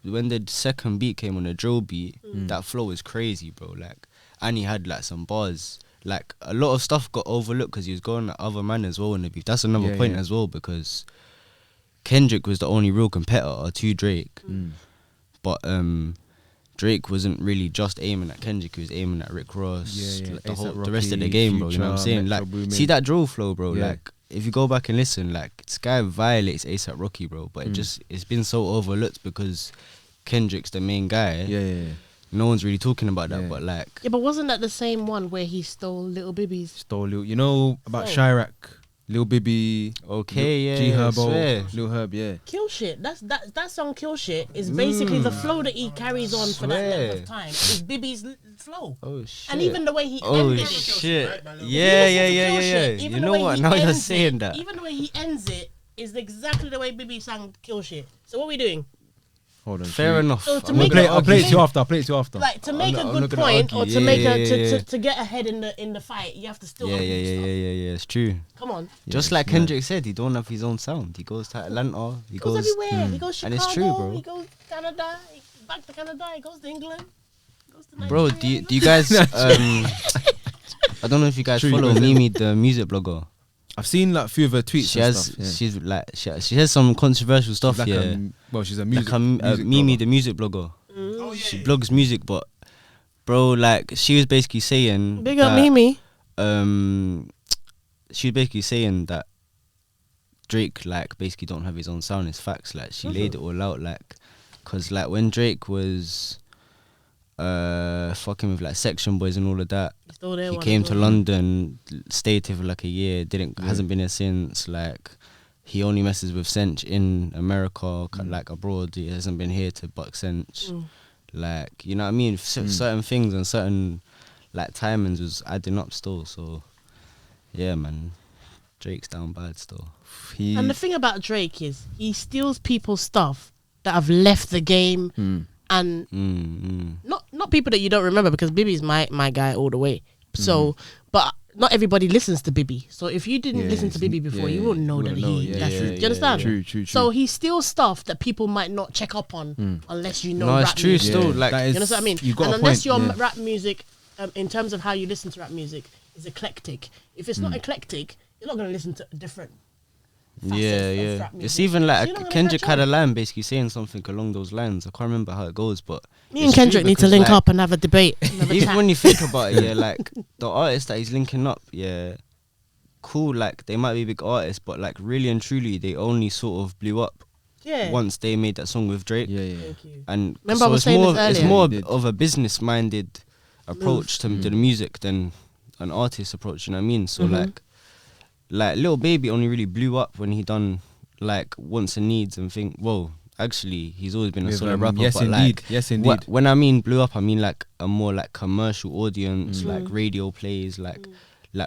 when the second beat came on the drill beat, that flow was crazy, bro. Like, and he had like some bars. Like a lot of stuff got overlooked because he was going at other man as well in the beef. That's another Yeah, point yeah. as well because Kendrick was the only real competitor to Drake, but Drake wasn't really just aiming at Kendrick. He was aiming at Rick Ross, Yeah. like, A$AP the rest of the Rocky, game, bro. You know what I'm Future, saying? Metro Like, Boomin. see that drill flow, bro. Yeah. Like, if you go back and listen, like, this guy violates A$AP Rocky, bro. But it's been so overlooked because Kendrick's the main guy. Yeah. No one's really talking about that, Yeah. but like, Yeah, but wasn't that the same one where he stole Little Bibby's? Stole Lil. You know about So- Chirac, Lil Bibby. okay, yeah, G Herbo, swear. Lil Herb. Yeah. Kill Shit. That song Kill Shit is basically the flow that he carries on for that length of time. Is Bibby's flow. Oh shit. And even the way he Oh ended it. shit. If you Yeah. listen to Kill Shit, You even know the way what? he Now you're ends saying it, that. even the way he ends it is exactly the way Bibby sang Kill Shit. So what are we doing? Hold on. Fair enough. So to I'm make not gonna I'll play it argue. to you after. Like to make not- a I'm good not gonna point or argue. to Yeah, make yeah, a yeah. to get ahead in the fight, you have to still Yeah. undo stuff. It's true. Come on. Just like Kendrick said, he don't have his own sound. He goes to Atlanta. He He goes goes. everywhere. He goes Chicago. And it's true, bro. He goes Canada. Back to Canada. He goes to England. Goes to Bro, Nigeria. do you guys? I don't know if you guys True, you follow guys- Mimi, the music blogger. I've seen like a few of her tweets. She and has, stuff, yeah. she's like, she has some controversial stuff. Like yeah, she's a music. like music Mimi, blogger. the music blogger. She blogs music, but bro, like she was basically saying, Big up that, Mimi. she was basically saying that Drake like basically don't have his own sound. It's facts. Like she laid it all out. Like, cause like when Drake was fucking with like Section Boys and all of that, He's still there. he one came as to well. London, stayed here for like a year, hasn't been here since. Like he only messes with Sench in America, like abroad. He hasn't been here to buck Sench. Like, you know what I mean? Certain things and certain like timings was adding up still. So yeah, man, Drake's down bad still. And the thing about Drake is he steals people's stuff that have left the game and not people that you don't remember because Bibby's my guy all the way. So, but not everybody listens to Bibi. So if you didn't Yeah, listen to Bibi before, you wouldn't know that know, he. yeah, That's yeah, do yeah, you understand? True. So he's still stuff that people might not check up on unless you know. No, it's rap true. music. Still, like that You understand what I mean? You got And a unless point, your yeah. rap music, in terms of how you listen to rap music, is eclectic. If it's not eclectic, you're not going to listen to different. yeah. rap It's music. even So like you're not gonna Kendrick catch had on. a line basically saying something along those lines. I can't remember how it goes, but Me and it's true Kendrick need to because, link like, up and have a debate. Have a even chat. when you think about it, yeah, like the artists that he's linking up, yeah, cool. Like they might be big artists, but like really and truly, they only sort of blew up Yeah. once they made that song with Drake. Yeah. Thank you. And Remember I was it's saying more, this it's earlier. more Yeah, you did. of a business-minded approach to the music than an artist approach. You know what I mean? So like Lil Baby only really blew up when he done like Wants and Needs and think. Well, actually, he's always been a With, solo rapper. yes, but indeed. like, Yes, indeed. when I mean blew up, I mean like a more like commercial audience, like radio plays, like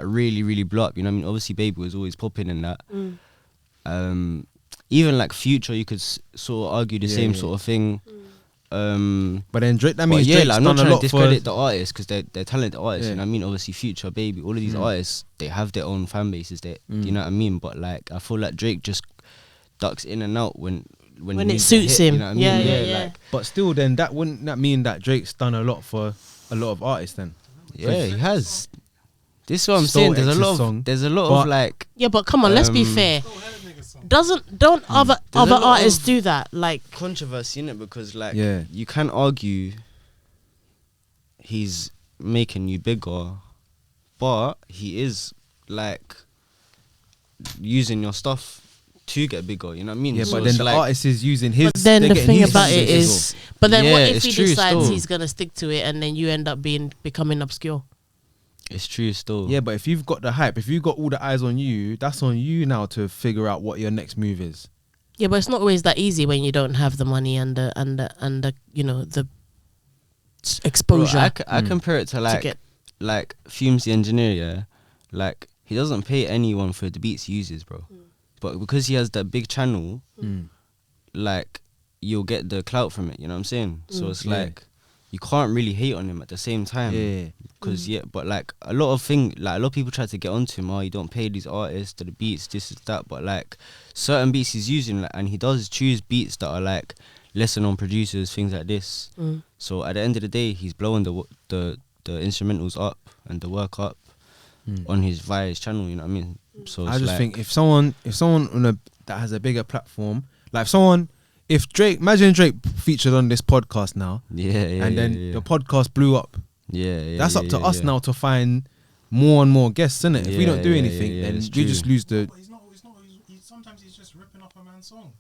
really blew up. You know what I mean? Obviously, Baby was always popping in that. Even like Future, you could sort of argue the Yeah, same yeah. sort of thing. But then Drake, that But means yeah, Drake's like, I'm not done a trying to lot for. discredit the artists because they're talented artists. Yeah. You know what I mean? Obviously, Future, Baby, all of these artists, they have their own fan bases. You know what I mean? But like, I feel like Drake just ducks in and out when When he it needs a suits hit, him. You know what I mean? Yeah. Like, But still, then that wouldn't that mean that Drake's done a lot for a lot of artists? Then yeah, he has. This is what I'm Stole saying. There's a X's lot song, of but- like. Yeah, but come on, let's be fair. Don't other a lot artists of- do that? Like, Controversy in it because like Yeah. you can argue he's making you bigger, but he is like using your stuff to get bigger. You know what I mean? yeah, So but then it's the like, artist is using his. but then they're the getting thing his about fan it base as is, but then Yeah, what if it's he true decides still. he's gonna stick to it and then you end up becoming obscure? it's true still. well. Yeah, but if you've got the hype, if you've got all the eyes on you, that's on you now to figure out what your next move is. Yeah, but it's not always that easy when you don't have the money and the you know the Bro, exposure I compare it to like get. like Fumes the engineer. Yeah, like he doesn't pay anyone for the beats he uses, bro. But because he has that big channel, like you'll get the clout from it. You know what I'm saying? So it's Yeah. like you can't really hate on him at the same time. Yeah. Because but like a lot of people try to get onto him. Oh, you don't pay these artists to the beats, this is that. But like certain beats he's using, like, and he does choose beats that are like lesser known producers, things like this. So at the end of the day, he's blowing the instrumentals up and the work up on via his channel. You know what I mean? So I it's just like, think if someone that has a bigger platform, like if Drake, imagine Drake featured on this podcast now, and then the podcast blew up. That's up to us now to find more and more guests, isn't it? If we Yeah, don't do yeah, anything, yeah, then it's we just true. lose the. But he's not. Sometimes he's just ripping up a man's song.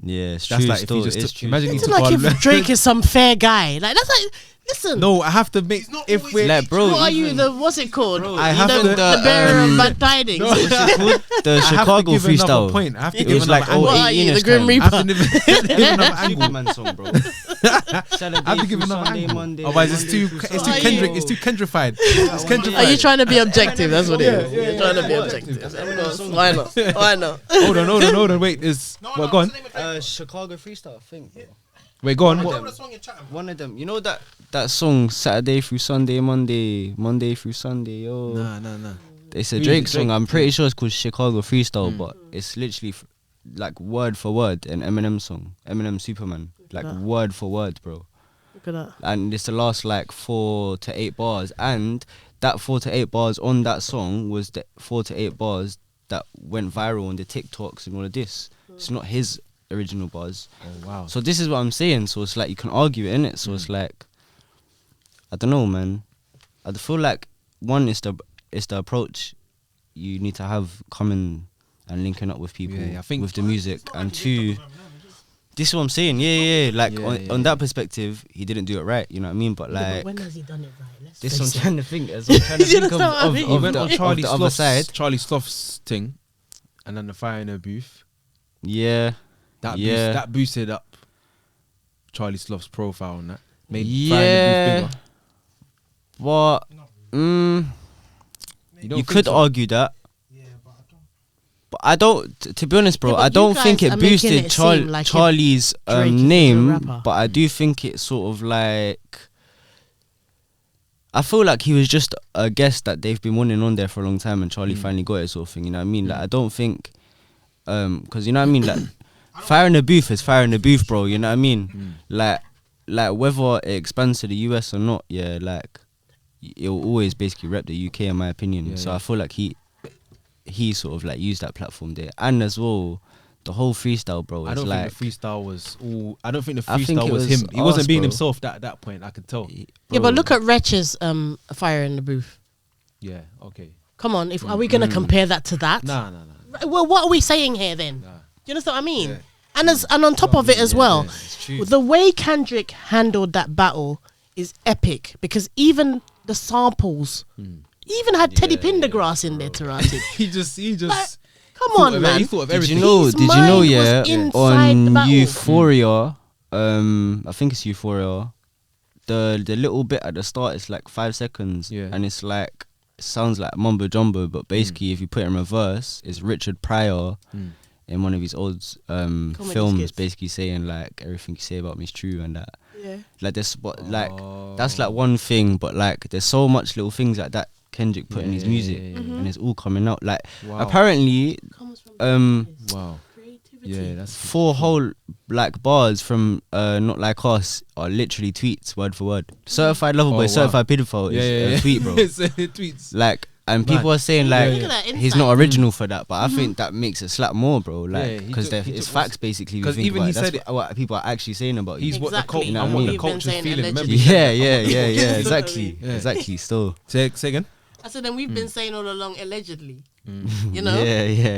Yeah, it's That's true. like if Still, you just it's took- true. imagine still. It's took like our- if Drake is some fair guy. Like that's like listen. No, I have to make if we're Like, bro, what are you? even- The what's it called? I have the, to- the bearer of bad tidings. No. What's it called? The I have to Chicago give another freestyle. point. I have to It give was another like angle. What are you, the Enoch Grim time. I have Reaper? to give another angle. Superman song, bro. I have to give another angle. Otherwise, it's too Are Kendrick. you- It's too Kendrified. It's Kendrified. Are you trying to be objective? That's what it is. Yeah, You're trying to be objective. Why not? Why not? Hold on. Wait, well, go on. Chicago freestyle, I think. Bro. Wait, go on. What What? the song you're chatting about? One of them. You know that song Saturday through Sunday, Monday through Sunday, yo. Nah. It's a Who's Drake the song. Drake? I'm pretty sure it's called Chicago Freestyle, but it's literally like word for word an Eminem song, Eminem Superman, like word for word, bro. Look at that. And it's the last like 4 to 8 bars, and that 4 to 8 bars on that song was the 4 to 8 bars that went viral on the TikToks and all of this. It's not his original bars. Oh wow. So this is what I'm saying. So it's like you can argue it, innit? So it's like, I don't know, man. I feel like one is the approach you need to have coming and linking up with people Yeah, I think- with the music, and two, this is what I'm saying. Yeah. Like Yeah, on that perspective, he didn't do it right. You know what I mean? But Yeah, like but when has he done it right? Let's this, face I'm it. trying to think. As I'm trying to think understand what I mean? He went on of Charlie the other side. Sloth's thing, and then the fire in the booth. Yeah. That boosted up Charlie Sloth's profile on that. Made Fire in Yeah. the Booth bigger. But You don't you think could so? argue that. Yeah, but I don't. But I don't, to be honest, bro, Yeah, but I you don't think guys it are making boosted it seem like if Charlie's Drake is a name, rapper. but I do think it sort of like, I feel like he was just a guest that they've been wanting on there for a long time, and Charlie finally got it, sort of thing. You know what I mean? Like, I don't think, because you know what I mean. Like, fire in the booth is fire in the booth, bro. You know what I mean? Like whether it expands to the US or not, yeah, like it'll always basically rep the UK, in my opinion. Yeah, so yeah. I feel like he sort of like used that platform there, and as well, the whole freestyle, bro. I Is don't like, think the freestyle was all. I don't think the I think freestyle it was was him. He wasn't us, being bro. himself at that point. I could tell. Yeah, but look at Wretch's Fire in the Booth. Yeah. Okay. Come on, are we gonna compare that to that? Nah. Well, what are we saying here then? Nah. Do you understand what I mean? Yeah. And on top of it as well, it's true. the way Kendrick handled that battle is epic, because even the samples, he even had Teddy Pendergrass in there to write it. he just. Like, come thought on, of man. He thought of Did everything. you know? His Did you mind know? was Yeah, inside the on battle. Euphoria, I think it's Euphoria. The little bit at the start is like 5 seconds, Yeah. and it's like it sounds like mumbo jumbo, but basically if you put it in reverse, it's Richard Pryor in one of his old films, skits. basically saying like everything you say about me is true and that. Yeah. Like this, but like that's like one thing, but like there's so much little things like that Kendrick put in his music, and it's all coming out. Like Wow. apparently, Comes from Wow. creativity. Yeah, that's 4 whole like bars from Not Like Us are literally tweets word for word. Certified Lover Boy, wow. Certified Pedophile is a tweet, bro. It's tweets. Like, and Man. people are saying Yeah, like look at that he's insight. not original for that, but I think that makes it slap more, bro. Yeah, Like, he because took- he it's took facts basically. because Because even he said that's what people are actually saying about He's you. what the Exactly. culture. You know I'm what I what the mean? culture's We've been feeling. saying Remember? allegedly. Yeah, Literally. exactly, Yeah. exactly. Still, Say again. I said, and we've been saying all along, allegedly. You yeah, know,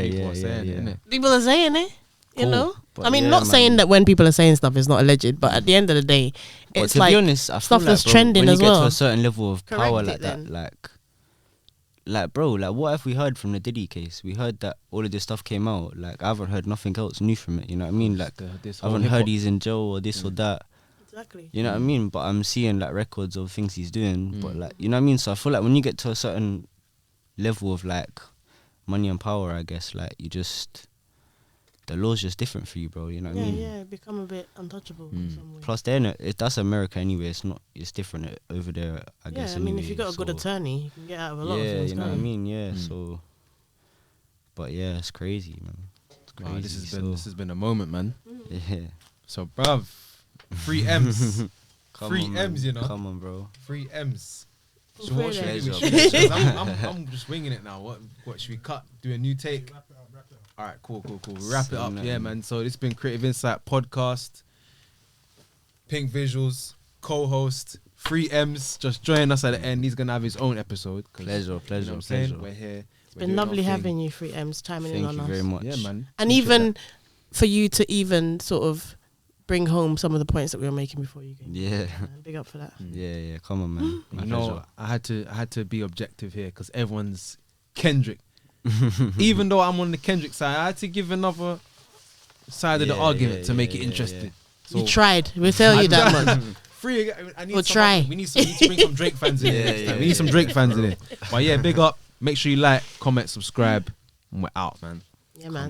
People are saying it, innit? people are saying it. You Cool. know, But I mean, yeah, not man. saying that when people are saying stuff, it's not alleged, but at the end of the day, But it's to like be honest, I feel stuff like, that's bro, trending when as you get well. to a certain level of Correct power it like that, then. like bro, like what have we heard from the Diddy case? We heard that all of this stuff came out. Like I haven't heard nothing else new from it. You know what I mean? Like This I haven't whole heard hip-hop. he's in jail or this or that. Exactly. You know what I mean? But I'm seeing like records of things he's doing. But like, you know what I mean? So I feel like when you get to a certain level of like money and power, I guess like you just the law's just different for you, bro. You know what I Yeah, mean? yeah, become a bit untouchable in some way. Plus, then that's America anyway. It's not. It's different over there, I Yeah, guess. I mean, anyway, if you got a good so- attorney, you can get out of a lot of yeah, things. you know what I can't mean. Yeah, so. But yeah, it's crazy, man. It's crazy. Wow, this has so- been a moment, man. Yeah. So, bruv, 3 M's, Come 3 on, man. M's, you know, Come on, bro. 3 M's. So Three what should we M's. do? I'm just winging it now. What should we cut? Do a new take? All right, cool. Wrap it up, Say yeah, nothing. man. So this has been Creative Insight podcast. Pink Visuals, co-host, 3 M's. Just join us at the end. He's gonna have his own episode. 'cause, Pleasure, you know pleasure, what I'm saying? pleasure. We're here. It's been lovely having you, 3Ms, chiming in Thank on you us. very much. Yeah, man. And Appreciate even that. for you to even sort of bring home some of the points that we were making before you came. Yeah. Big up for that. Yeah. Come on, man. My You know, pleasure. I had to be objective here because everyone's Kendrick. Even though I'm on the Kendrick side, I had to give another side of the Yeah, argument yeah, to make yeah, it yeah, interesting. You tried. We'll tell you that much. I need We'll some try. We need to bring some Drake fans in here next time. We need some Drake fans in here. But yeah, big up. Make sure you like, comment, subscribe, and we're out, man. Yeah, man.